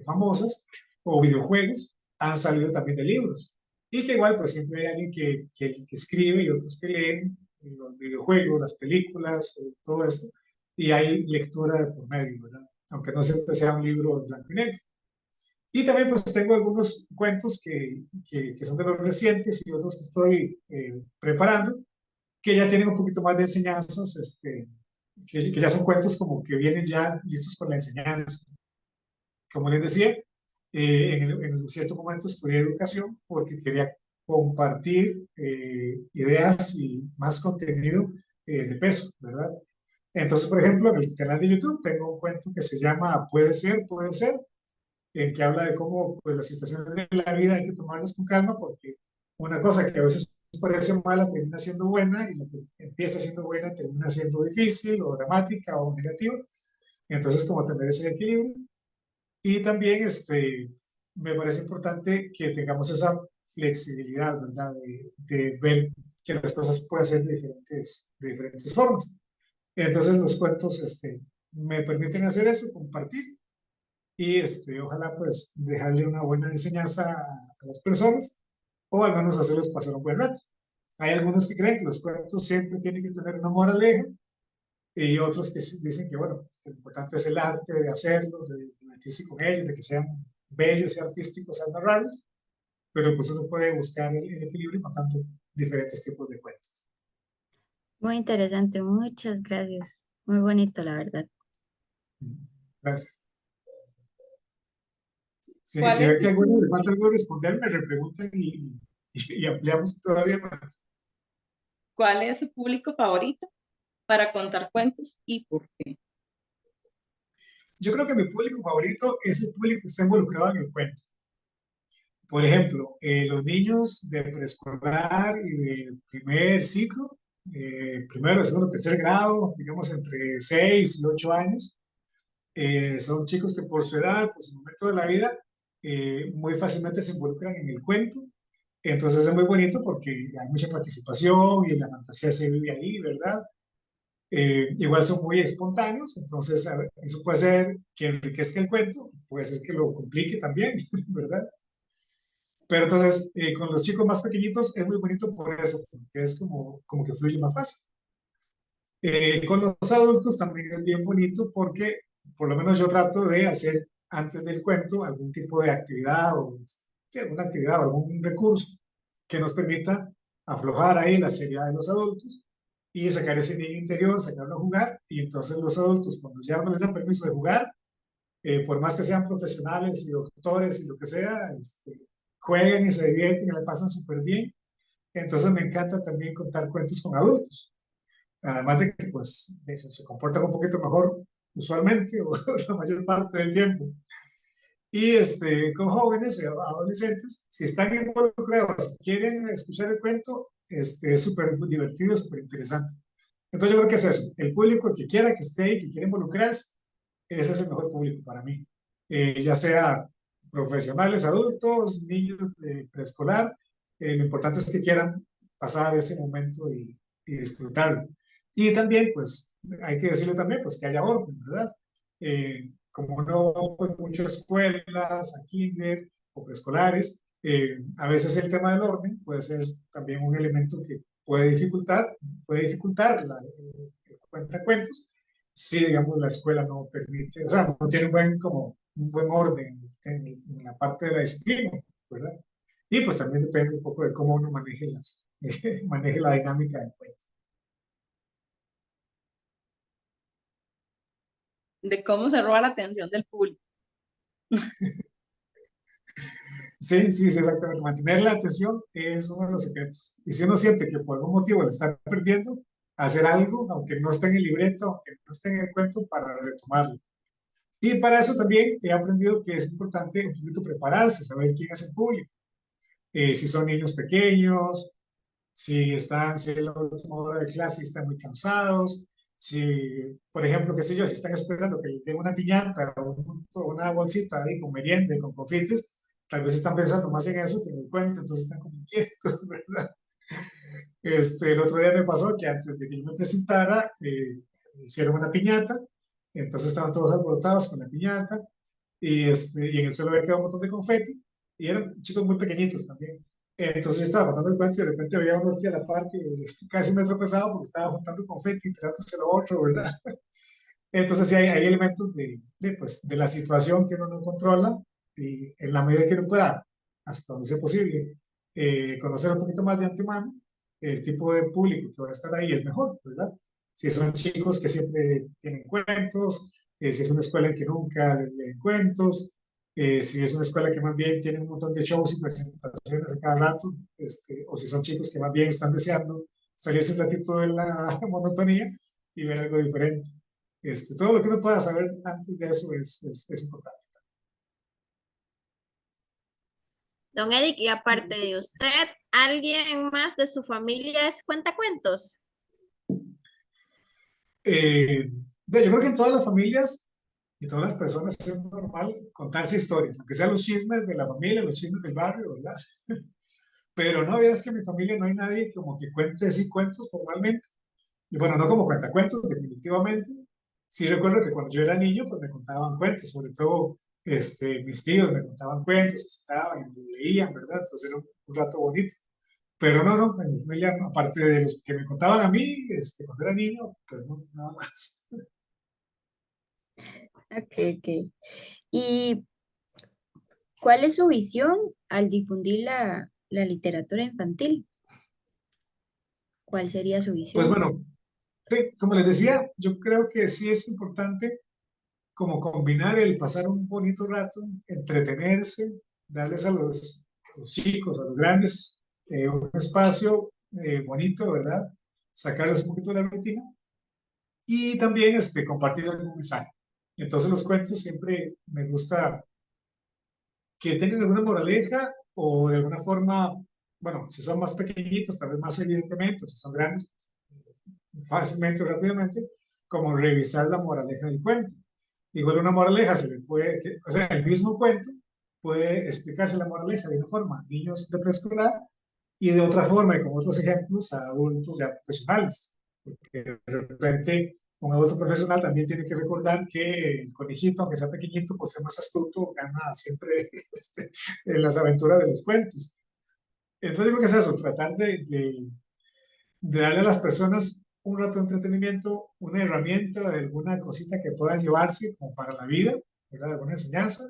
famosas, o videojuegos, han salido también de libros. Y que igual, pues siempre hay alguien que escribe y otros que leen los videojuegos, las películas, todo esto. Y hay lectura de por medio, ¿verdad? Aunque no siempre sea un libro en blanco y negro. Y también pues tengo algunos cuentos que son de los recientes y otros que estoy preparando, que ya tienen un poquito más de enseñanzas, que ya son cuentos como que vienen ya listos con la enseñanza. Como les decía, en un cierto momento estudié educación porque quería compartir ideas y más contenido de peso, ¿verdad? Entonces, por ejemplo, en el canal de YouTube tengo un cuento que se llama puede ser, que habla de cómo pues, las situaciones de la vida hay que tomarlas con calma, porque una cosa que a veces parece mala termina siendo buena, y lo que empieza siendo buena termina siendo difícil o dramática o negativa. Entonces, como tener ese equilibrio. Y también me parece importante que tengamos esa flexibilidad, ¿verdad? De ver que las cosas pueden ser de diferentes formas. Entonces, los cuentos me permiten hacer eso, compartir, y ojalá pues dejarle una buena enseñanza a las personas, o al menos hacerles pasar un buen rato. Hay algunos que creen que los cuentos siempre tienen que tener una moraleja, y otros que dicen que, bueno, que lo importante es el arte de hacerlos, de divertirse con ellos, de que sean bellos y artísticos al narrarlos, pero pues uno puede buscar el equilibrio con tantos diferentes tipos de cuentos. Muy interesante, muchas gracias. Muy bonito, la verdad. Gracias. ¿Cuál Si es, ven que alguno le falta algo responder, me repreguntan y ampliamos todavía más. cuál es su público favorito para contar cuentos y por qué? Yo creo que mi público favorito es el público que está involucrado en el cuento. Por ejemplo, los niños de preescolar y de primer ciclo, primero, segundo, tercer grado, digamos entre 6 y 8 años, son chicos que por su edad, por su momento de la vida, muy fácilmente se involucran en el cuento, Entonces es muy bonito porque hay mucha participación y la fantasía se vive ahí, ¿verdad? Igual son muy espontáneos, entonces a ver, eso puede ser que enriquezca el cuento, puede ser que lo complique también, ¿verdad? Pero entonces con los chicos más pequeñitos es muy bonito por eso, porque es como que fluye más fácil. Con los adultos también es bien bonito porque por lo menos yo trato de hacer antes del cuento algún tipo de actividad o sí, alguna actividad o algún recurso que nos permita aflojar ahí la seriedad de los adultos y sacar ese niño interior, sacarlo a jugar y entonces los adultos cuando ya no les dan permiso de jugar, por más que sean profesionales y doctores y lo que sea, juegan y se divierten y la pasan súper bien. Entonces me encanta también contar cuentos con adultos. Además de que pues se comportan un poquito mejor usualmente o la mayor parte del tiempo. Y con jóvenes y adolescentes, si están involucrados, si quieren escuchar el cuento, es súper divertido, súper interesante. Entonces yo creo que es eso, el público que quiera que esté y que quiera involucrarse, ese es el mejor público para mí. Ya sea profesionales, adultos, niños de preescolar, lo importante es que quieran pasar ese momento y disfrutarlo. Y también, pues, hay que decirle también, pues, que haya orden, ¿verdad? Como no, pues, muchas escuelas, a kinder o preescolares, a veces el tema del orden puede ser también un elemento que puede dificultar el cuentacuentos si, digamos, la escuela no permite, o sea, no tiene un buen orden en la parte de la disciplina, ¿verdad? Y pues también depende un poco de cómo uno maneje la dinámica del cuento. De cómo se roba la atención del público. Sí, sí, sí, exactamente. Mantener la atención es uno de los secretos. Y si uno siente que por algún motivo le está perdiendo, hacer algo, aunque no esté en el libreto, aunque no esté en el cuento, para retomarlo. Y para eso también he aprendido que es importante un poquito prepararse, saber quién es el público. Si son niños pequeños, si es la última hora de clase y están muy cansados, si, por ejemplo, qué sé yo, si están esperando que les den una piñata o una bolsita ahí con merienda, con confites, tal vez están pensando más en eso que en el cuento, entonces están como inquietos, ¿verdad? El otro día me pasó que antes de que yo me presentara, hicieron una piñata, entonces estaban todos alborotados con la piñata, y en el suelo había quedado un montón de confeti, y eran chicos muy pequeñitos también. Entonces yo estaba contando el cuento y de repente había uno aquí a la par que casi me tropezaba porque estaba juntando confeti y tirándose lo otro, ¿verdad? Entonces sí hay elementos pues, de la situación que uno no controla y en la medida que uno pueda, hasta donde sea posible, conocer un poquito más de antemano, el tipo de público que va a estar ahí es mejor, ¿verdad? Si son chicos que siempre tienen cuentos, si es una escuela en que nunca les leen cuentos, si es una escuela que más bien tiene un montón de shows y presentaciones a cada rato, o si son chicos que más bien están deseando salirse un ratito de la monotonía y ver algo diferente. Todo lo que uno pueda saber antes de eso es importante. Don Eric, y aparte de usted, ¿alguien más de su familia es cuentacuentos? Yo creo que en todas las familias y todas las personas es normal contarse historias, aunque sean los chismes de la familia, los chismes del barrio, ¿verdad? Pero no, verás que en mi familia no hay nadie como que cuente así cuentos formalmente. Y bueno, no como cuentacuentos, definitivamente. Sí recuerdo que cuando yo era niño, pues me contaban cuentos, sobre todo mis tíos me contaban cuentos, estaban y leían, ¿verdad? Entonces era un rato bonito. Pero no, no, en mi familia, no, aparte de los que me contaban a mí, cuando era niño, pues no, nada más. Ok, ok. ¿Y cuál es su visión al difundir la literatura infantil? ¿Cuál sería su Pues visión? bueno, sí, como les decía, yo creo que sí es importante como combinar el pasar un bonito rato, entretenerse, darles a los chicos, a los grandes, un espacio bonito, ¿verdad? Sacarlos un poquito de la rutina y también compartir algún mensaje. Entonces los cuentos siempre me gusta que tengan alguna moraleja o de alguna forma, bueno, si son más pequeñitos, tal vez más evidentemente, o si son grandes, fácilmente o rápidamente, como revisar la moraleja del cuento. Igual una moraleja se le puede, o sea, el mismo cuento puede explicarse la moraleja de una forma. Niños de preescolar y de otra forma y con otros ejemplos a adultos ya profesionales. Porque de repente un adulto profesional también tiene que recordar que el conejito, aunque sea pequeñito, por ser más astuto, gana siempre en las aventuras de los cuentos. Entonces, yo creo que es eso, tratar de darle a las personas un rato de entretenimiento, una herramienta de alguna cosita que puedan llevarse como para la vida, ¿verdad? Alguna enseñanza.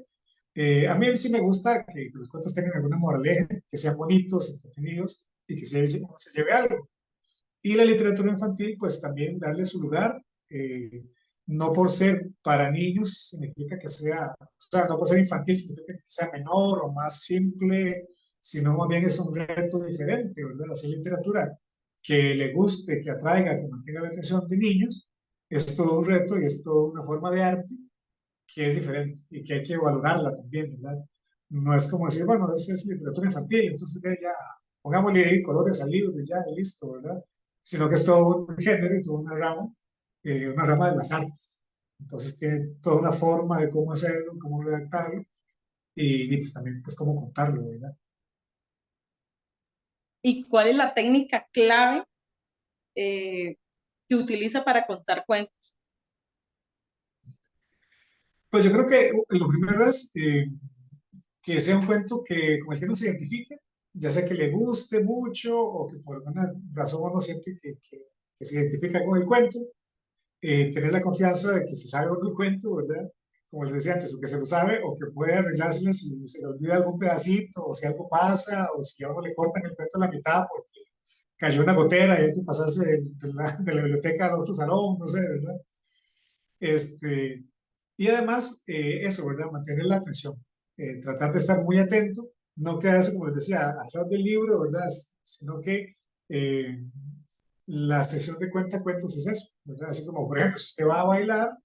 A mí sí me gusta que los cuentos tengan alguna moraleja, que sean bonitos, entretenidos y que se lleve algo. Y la literatura infantil, pues también darle su lugar. No por ser para niños significa que sea, o sea, no por ser infantil significa que sea menor o más simple, sino más bien es un reto diferente, ¿verdad? Hacer literatura que le guste, que atraiga, que mantenga la atención de niños, es todo un reto y es toda una forma de arte que es diferente y que hay que valorarla también, ¿verdad? No es como decir, bueno, eso es literatura infantil, entonces ya pongámosle ahí colores al libro y ya, listo, ¿verdad? Sino que es todo un género y toda una rama de las artes. Entonces tiene toda una forma de cómo hacerlo, cómo redactarlo y pues también pues cómo contarlo, ¿verdad? ¿Y cuál es la técnica clave que utiliza para contar cuentos? Pues yo creo que lo primero es que sea un cuento que con el que uno se identifique, ya sea que le guste mucho o que por alguna razón uno siente que se identifica con el cuento, tener la confianza de que se sabe uno el cuento, ¿verdad? Como les decía antes, o que se lo sabe, o que puede arreglárselo si se le olvida algún pedacito, o si algo pasa, o si a uno le cortan el cuento a la mitad porque cayó una gotera y hay que pasarse de la biblioteca al otro salón, no sé, ¿verdad? Este, y además, eso, ¿verdad? Mantener la atención, tratar de estar muy atento, no quedarse, como les decía, atrás del libro, ¿verdad? Sino que eh, la sesión de cuentos es eso, ¿verdad? Así como, por ejemplo, si usted va a bailar,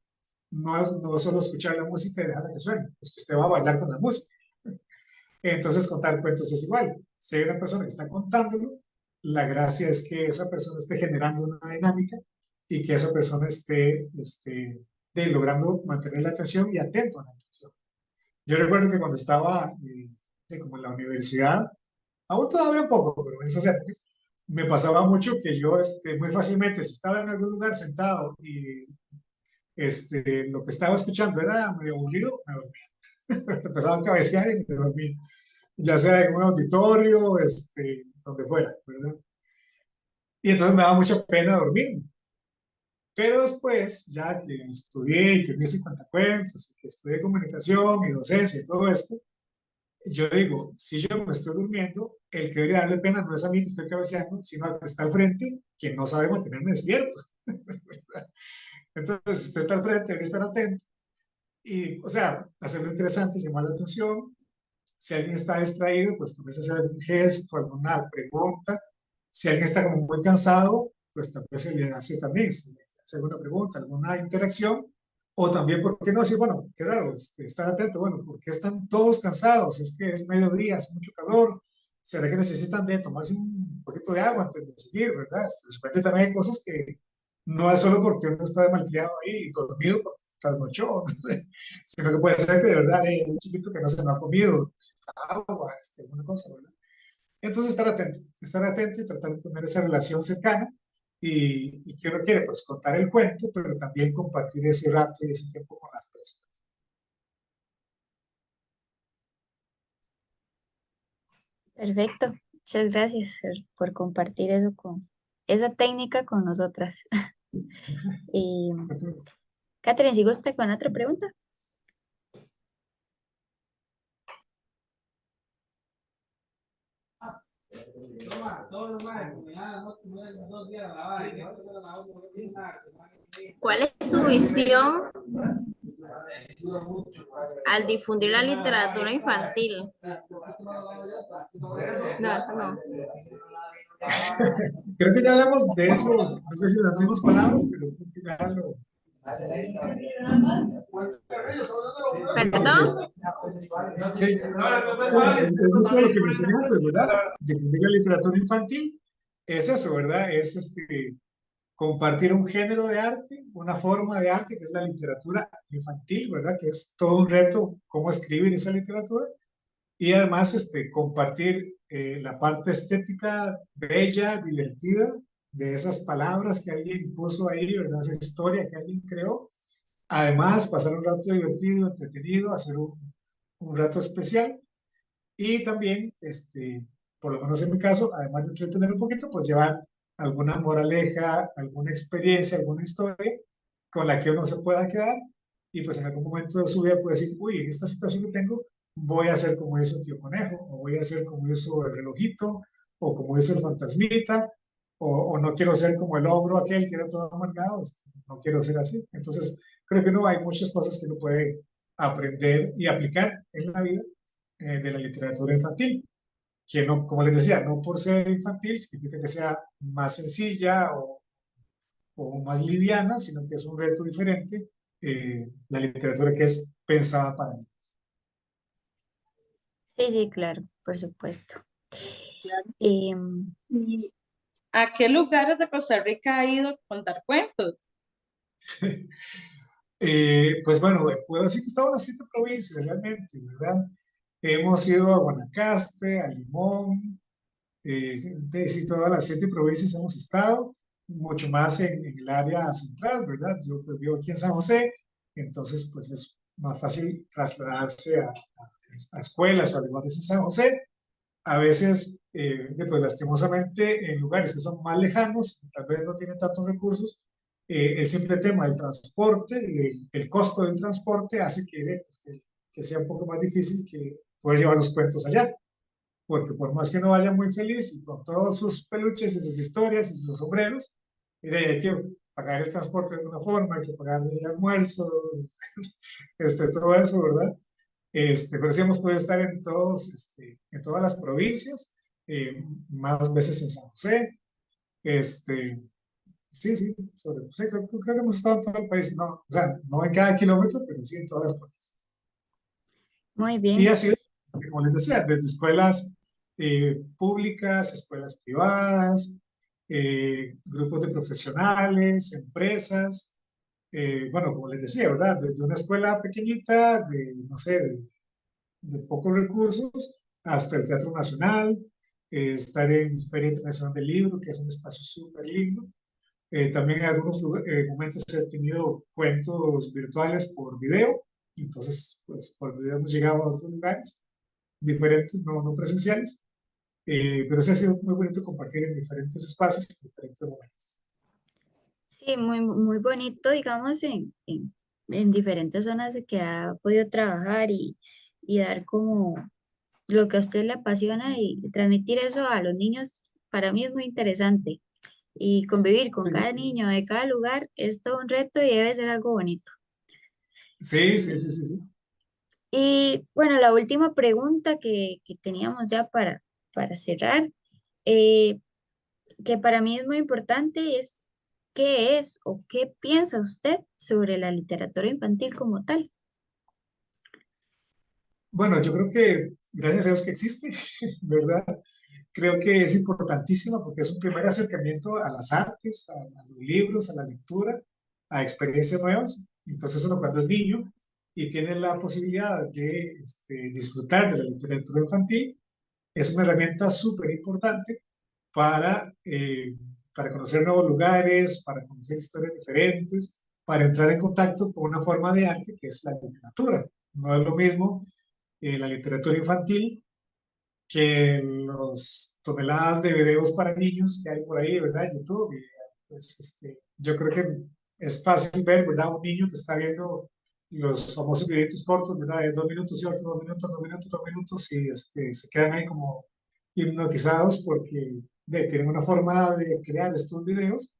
no es solo escuchar la música y dejarla que suene, es que usted va a bailar con la música. Entonces, contar cuentos es igual. Si hay una persona que está contándolo, la gracia es que esa persona esté generando una dinámica y que esa persona esté logrando mantener la atención y atento a la atención. Yo recuerdo que cuando estaba como en la universidad, aún todavía un poco, pero en esas épocas, me pasaba mucho que yo muy fácilmente, si estaba en algún lugar sentado y lo que estaba escuchando era medio aburrido, me dormía. Empezaba a cabecear y me dormía, ya sea en un auditorio, donde fuera, ¿verdad? Y entonces me daba mucha pena dormirme. Pero después, ya que estudié y que me hice cuentacuentos, y que estudié comunicación y docencia y todo esto, yo digo, si yo me estoy durmiendo, el que debería darle pena no es a mí que estoy cabeceando, sino al que está al frente, que no sabe mantenerme despierto. Entonces, si usted está al frente, debe estar atento y, o sea, hacerlo interesante, llamar la atención. Si alguien está distraído, pues tal vez hacer algún gesto, alguna pregunta. Si alguien está como muy cansado, pues tal vez se le hace también, se le hace alguna pregunta, alguna interacción. O también, ¿por qué no decir, bueno, qué raro, estar atento, bueno, ¿por qué están todos cansados? Es que es mediodía, hace mucho calor. ¿Será que necesitan de tomarse un poquito de agua antes de seguir, verdad? De repente también hay cosas que no es solo porque uno está malcriado ahí y dormido porque trasnochó, no sé, sino que puede ser que de verdad hay un chiquito que no se lo ha comido, necesita agua, alguna cosa, ¿verdad? Entonces estar atento y tratar de tener esa relación cercana y que uno quiere, pues contar el cuento, pero también compartir ese rato y ese tiempo con las personas. Perfecto. Muchas gracias por compartir eso esa técnica con nosotras. Y, Entonces, Catherine, ¿sigue usted con otra pregunta? ¿Cuál es su visión al difundir la literatura infantil? No, eso no. creo que ya hablamos de eso, no sé si las mismas palabras, pero creo que ya lo... ¿Perdón? Sí, es mucho lo que mencioné antes, ¿verdad? Difundir la literatura infantil es eso, ¿verdad? Es compartir un género de arte, una forma de arte que es la literatura infantil, ¿verdad? Que es todo un reto cómo escribir esa literatura y además compartir la parte estética bella, divertida, de esas palabras que alguien puso ahí, ¿verdad? Esa historia que alguien creó. Además, pasar un rato divertido, entretenido, hacer un rato especial y también, por lo menos en mi caso, además de entretener un poquito, pues llevar alguna moraleja, alguna experiencia, alguna historia con la que uno se pueda quedar y pues en algún momento de su vida puede decir, uy, en esta situación que tengo, voy a hacer como hizo el tío conejo, o voy a hacer como hizo el relojito, o como hizo el fantasmita, o no quiero ser como el ogro aquel que era todo amargado, no quiero ser así. Entonces, creo que no hay muchas cosas que uno puede aprender y aplicar en la vida de la literatura infantil, que no, como les decía, no por ser infantil significa que sea más sencilla o más liviana, sino que es un reto diferente, la literatura que es pensada para mí. Sí, sí, claro, por supuesto. Claro. Em, ¿Y a qué lugares de Costa Rica ha ido a contar cuentos? Pues bueno, puedo decir que estaba en las 7 provincias realmente, ¿verdad? Hemos ido a Guanacaste, a Limón, sí, todas las 7 provincias hemos estado, mucho más en el área central, ¿verdad? Yo pues, vivo aquí en San José, entonces pues es más fácil trasladarse a escuelas o a lugares en San José. A veces, pues lastimosamente, en lugares que son más lejanos, tal vez no tienen tantos recursos, el simple tema del transporte, el costo del transporte hace pues, que sea un poco más difícil que poder llevar los cuentos allá porque por más que uno vaya muy feliz y con todos sus peluches y sus historias y sus sombreros, hay que pagar el transporte de alguna forma, hay que pagar el almuerzo, todo eso, ¿verdad? Pero sí hemos podido estar en en todas las provincias, más veces en San José, sí, sí, sí, creo que hemos estado en todo el país, no, o sea, no en cada kilómetro, pero sí en todas las provincias. Muy Y bien. así, como les decía, desde escuelas públicas, escuelas privadas, grupos de profesionales, empresas, bueno, como les decía, ¿verdad? Desde una escuela pequeñita, no sé, de pocos recursos, hasta el Teatro Nacional, estar en Feria Internacional del Libro, que es un espacio súper lindo. También en algunos momentos he tenido cuentos virtuales por video, entonces, pues por video hemos llegado a otros lugares diferentes, no presenciales, pero sí ha sido muy bonito compartir en diferentes espacios, en diferentes momentos. Sí, muy, muy bonito, digamos, en diferentes zonas que ha podido trabajar y dar como lo que a usted le apasiona y transmitir eso a los niños, para mí es muy interesante. Y convivir con Sí, cada niño de cada lugar es todo un reto y debe ser algo bonito. sí, sí, sí, sí, sí. Y bueno, la última pregunta que teníamos ya para cerrar, eh, que para mí es muy importante, es ¿qué es o qué piensa usted sobre la literatura infantil como tal? Bueno, yo creo que gracias a Dios que existe, ¿verdad? Creo que es importantísima porque es un primer acercamiento a las artes, a los libros, a la lectura, a experiencias nuevas. Entonces uno cuando es niño y tiene la posibilidad de disfrutar de la literatura infantil, es una herramienta súper importante para conocer nuevos lugares, para conocer historias diferentes, para entrar en contacto con una forma de arte que es la literatura. No es lo mismo la literatura infantil que los toneladas de videos para niños que hay por ahí, ¿verdad? En YouTube. Y, pues, yo creo que es fácil ver, ¿verdad? Un niño que está viendo los famosos videitos cortos, ¿verdad? De 2 minutos y otros 2 minutos, 2 minutos, 2 minutos y se quedan ahí como hipnotizados porque tienen una forma de crear estos videos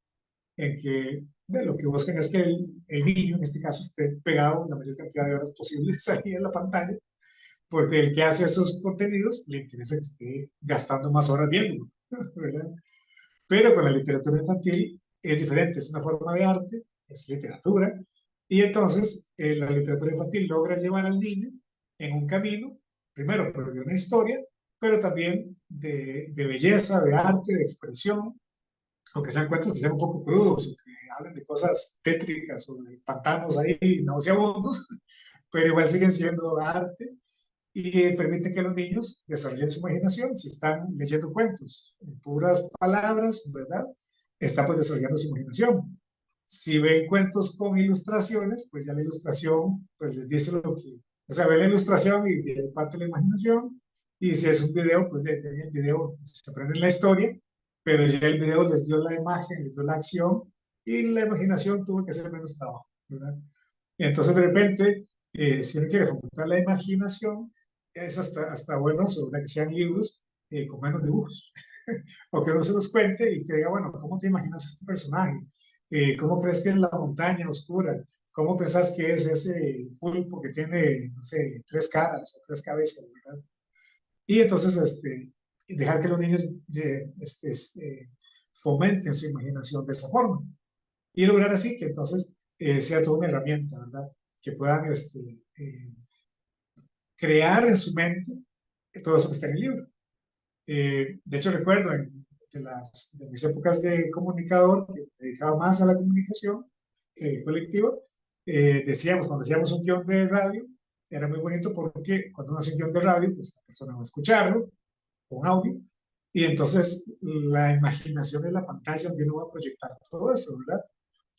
en que lo que buscan es que el niño, en este caso, esté pegado la mayor cantidad de horas posibles ahí en la pantalla porque el que hace esos contenidos le interesa que esté gastando más horas viéndolo, ¿verdad? Pero con la literatura infantil es diferente, es una forma de arte, es literatura, y entonces la literatura infantil logra llevar al niño en un camino, primero, pues de una historia, pero también de belleza, de arte, de expresión, aunque sean cuentos que sean un poco crudos, o que hablen de cosas tétricas o de pantanos ahí nauseabundos, pero igual siguen siendo arte y permite que los niños desarrollen su imaginación. Si están leyendo cuentos en puras palabras, ¿verdad? Están pues desarrollando su imaginación. Si ven cuentos con ilustraciones, pues ya la ilustración pues les dice lo que, o sea, ven la ilustración y de parte de la imaginación. Y si es un video, pues en el video se aprende la historia, pero ya el video les dio la imagen, les dio la acción y la imaginación tuvo que hacer menos trabajo, ¿verdad? Entonces, de repente, si uno quiere fomentar la imaginación, es hasta bueno sobre que sean libros con menos dibujos, o que uno se los cuente y que diga, bueno, ¿cómo te imaginas este personaje? ¿Cómo crees que es la montaña oscura? ¿Cómo pensás que es ese pulpo que tiene, no sé, 3 caras o 3 cabezas, ¿verdad? Y entonces, dejar que los niños fomenten su imaginación de esa forma y lograr así que entonces sea toda una herramienta, ¿verdad? Que puedan crear en su mente todo eso que está en el libro. De hecho, recuerdo de mis épocas de comunicador, que me dedicaba más a la comunicación colectiva, decíamos, cuando hacíamos un guión de radio, era muy bonito porque cuando uno hace un guión de radio, pues la persona va a escucharlo con audio, y entonces la imaginación de la pantalla donde uno va a proyectar todo eso, ¿verdad?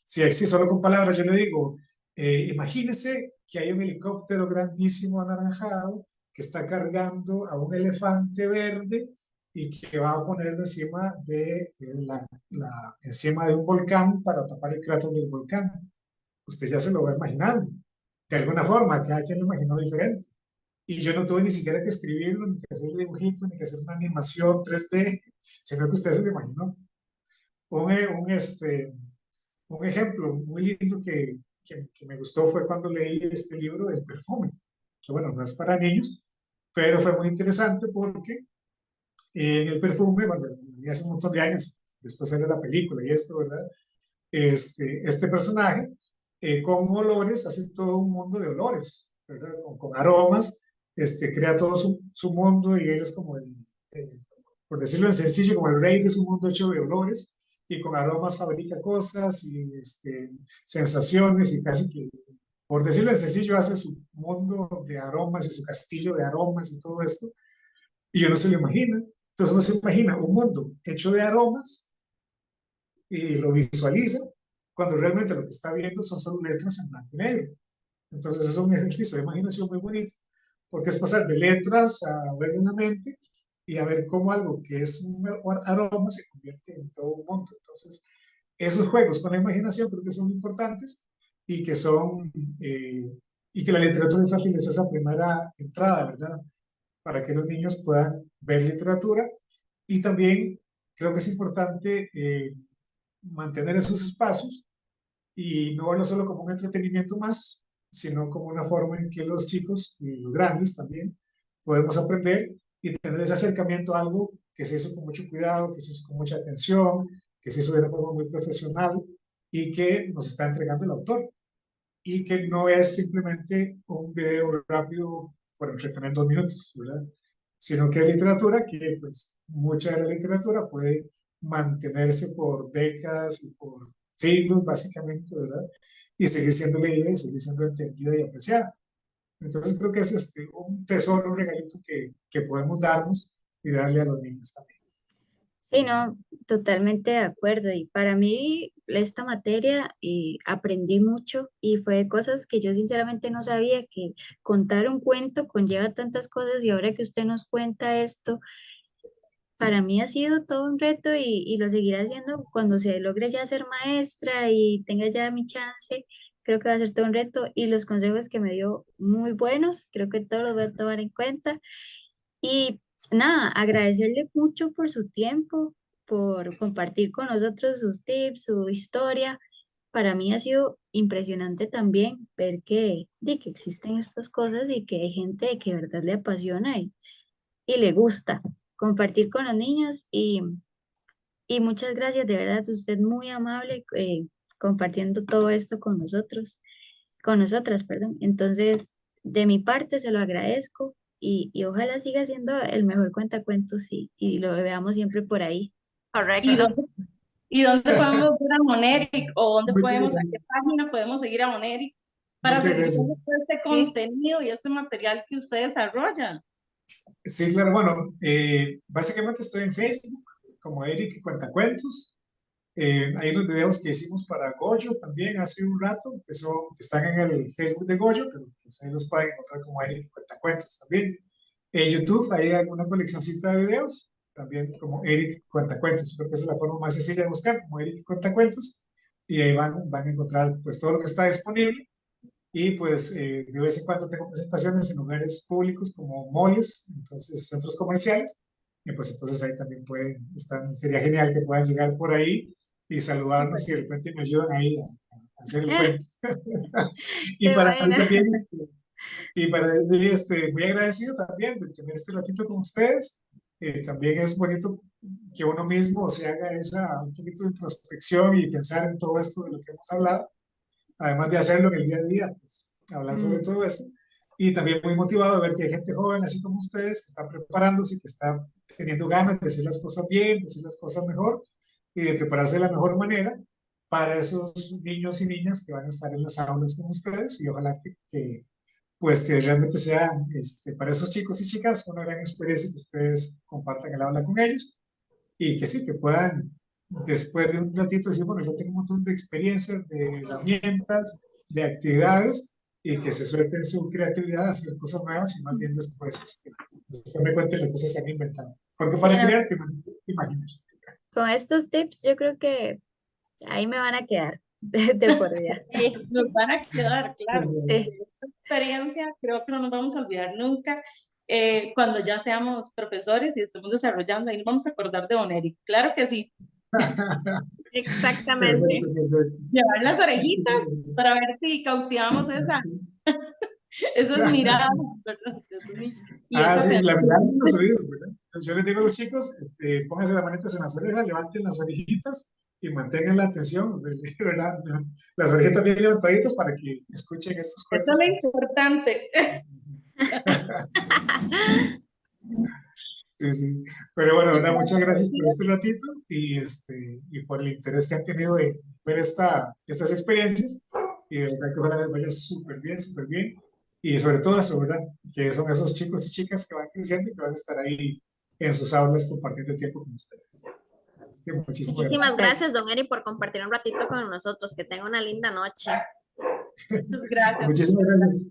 Si así solo con palabras yo le digo, imagínese que hay un helicóptero grandísimo anaranjado que está cargando a un elefante verde y que va a ponerlo encima encima de un volcán para tapar el cráter del volcán. Usted ya se lo va imaginando. De alguna forma, cada quien lo imaginó diferente. Y yo no tuve ni siquiera que escribirlo, ni que hacer dibujito, ni que hacer una animación 3D, sino que usted se lo imaginó. Un, eh, un, este, un ejemplo muy lindo que me gustó fue cuando leí este libro del perfume, que bueno, no es para niños, pero fue muy interesante porque en el perfume, cuando hace un montón de años, después era la película y esto, ¿verdad? Este personaje con olores hace todo un mundo de olores, ¿verdad? Con aromas, crea todo su mundo y él es como por decirlo en sencillo, como el rey de su mundo hecho de olores y con aromas fabrica cosas y sensaciones y casi que, por decirlo en sencillo, hace su mundo de aromas y su castillo de aromas y todo esto y uno se lo imagina. Entonces uno se imagina un mundo hecho de aromas y lo visualiza cuando realmente lo que está viendo son solo letras en blanco y negro. Entonces es un ejercicio de imaginación muy bonito, porque es pasar de letras a ver en la mente y a ver cómo algo que es un aroma se convierte en todo un mundo. Entonces, esos juegos con la imaginación creo que son importantes y que son, y que la literatura infantil es esa primera entrada, ¿verdad? Para que los niños puedan ver literatura y también creo que es importante mantener esos espacios y no verlo solo como un entretenimiento más, sino como una forma en que los chicos y los grandes también podemos aprender y tener ese acercamiento a algo que se hizo con mucho cuidado, que se hizo con mucha atención, que se hizo de una forma muy profesional y que nos está entregando el autor y que no es simplemente un video rápido por entretener 2 minutos, ¿verdad? Sino que es literatura que, pues, mucha de la literatura puede mantenerse por décadas y por siglos, básicamente, ¿verdad? Y seguir siendo leída y seguir siendo entendida y apreciada. Entonces creo que es un tesoro, un regalito que podemos darnos y darle a los niños también. Sí, no, totalmente de acuerdo. Y para mí, esta materia aprendí mucho y fue cosas que yo sinceramente no sabía, que contar un cuento conlleva tantas cosas y ahora que usted nos cuenta esto, para mí ha sido todo un reto y lo seguiré haciendo cuando se logre ya ser maestra y tenga ya mi chance. Creo que va a ser todo un reto y los consejos que me dio muy buenos, creo que todos los voy a tomar en cuenta. Y nada, agradecerle mucho por su tiempo, por compartir con nosotros sus tips, su historia. Para mí ha sido impresionante también ver que existen estas cosas y que hay gente que de verdad le apasiona y le gusta compartir con los niños. Y muchas gracias, de verdad, usted muy amable compartiendo todo esto con nosotros, con nosotras, perdón. Entonces, de mi parte se lo agradezco y ojalá siga siendo el mejor cuentacuentos y lo veamos siempre por ahí. ¿Y Correcto. dónde, y dónde podemos ver a Moneric o dónde Muchas podemos, a qué gracias. página podemos seguir a Moneric? para Muchas seguir gracias. viendo todo este contenido y este material que usted desarrolla. Sí, claro, bueno, básicamente estoy en Facebook como Eric Cuentacuentos. Hay unos videos que hicimos para Goyo también hace un rato, que están en el Facebook de Goyo, pero pues ahí los pueden encontrar como Eric Cuentacuentos también. En YouTube hay alguna coleccioncita de videos, también como Eric Cuentacuentos. Creo que esa es la forma más sencilla de buscar, como Eric Cuentacuentos, y ahí van a encontrar pues todo lo que está disponible. Y pues de vez en cuando tengo presentaciones en lugares públicos como malls, entonces centros comerciales, y pues entonces ahí también pueden estar, sería genial que puedan llegar por ahí y saludarnos y de repente me ayudan ahí a hacer el cuento. Y Qué para mí buena. también, y para mí, muy agradecido también de tener este ratito con ustedes. También es bonito que uno mismo se haga un poquito de introspección y pensar en todo esto de lo que hemos hablado, además de hacerlo en el día a día, pues hablar sobre todo esto. Y también muy motivado de ver que hay gente joven, así como ustedes, que está preparándose, que está teniendo ganas de hacer las cosas bien, de hacer las cosas mejor y de prepararse de la mejor manera para esos niños y niñas que van a estar en las aulas con ustedes y ojalá pues que realmente sea para esos chicos y chicas una gran experiencia que ustedes compartan el aula con ellos y que sí, que puedan después de un ratito decir, bueno, yo tengo un montón de experiencias, de herramientas, de actividades y que se suelten su creatividad a hacer cosas nuevas y más bien después me cuenten las cosas que han inventado. Porque Sí, para no, crear, te imaginas. con estos tips yo creo que ahí me van a quedar de por vida. Nos van a quedar, claro. Sí. Esta experiencia creo que no nos vamos a olvidar nunca. Cuando ya seamos profesores y estemos desarrollando, ahí nos vamos a acordar de Don Eric. Claro que sí. Exactamente. Perfecto. Llevar las orejitas para ver si cautivamos esas miradas, ¿verdad? Y Ah, esa sí, la atención. verdad es los oídos, ¿verdad? Yo les digo a los chicos, pónganse las manitas en las orejas, levanten las orejitas y mantengan la atención, ¿verdad? Las orejitas bien levantaditas para que escuchen estos Eso cuentos. es lo importante. Sí, sí. Pero bueno, ¿verdad? Muchas gracias por este ratito y por el interés que han tenido de ver estas experiencias. Y de verdad que ojalá les vaya súper bien, súper bien. Y sobre todo eso, ¿verdad? Que son esos chicos y chicas que van creciendo y que van a estar ahí en sus aulas compartiendo tiempo con ustedes. Sí, muchísimas Muchísimas gracias. gracias, don Eri, por compartir un ratito con nosotros. Que tenga una linda noche. Gracias. Muchísimas gracias.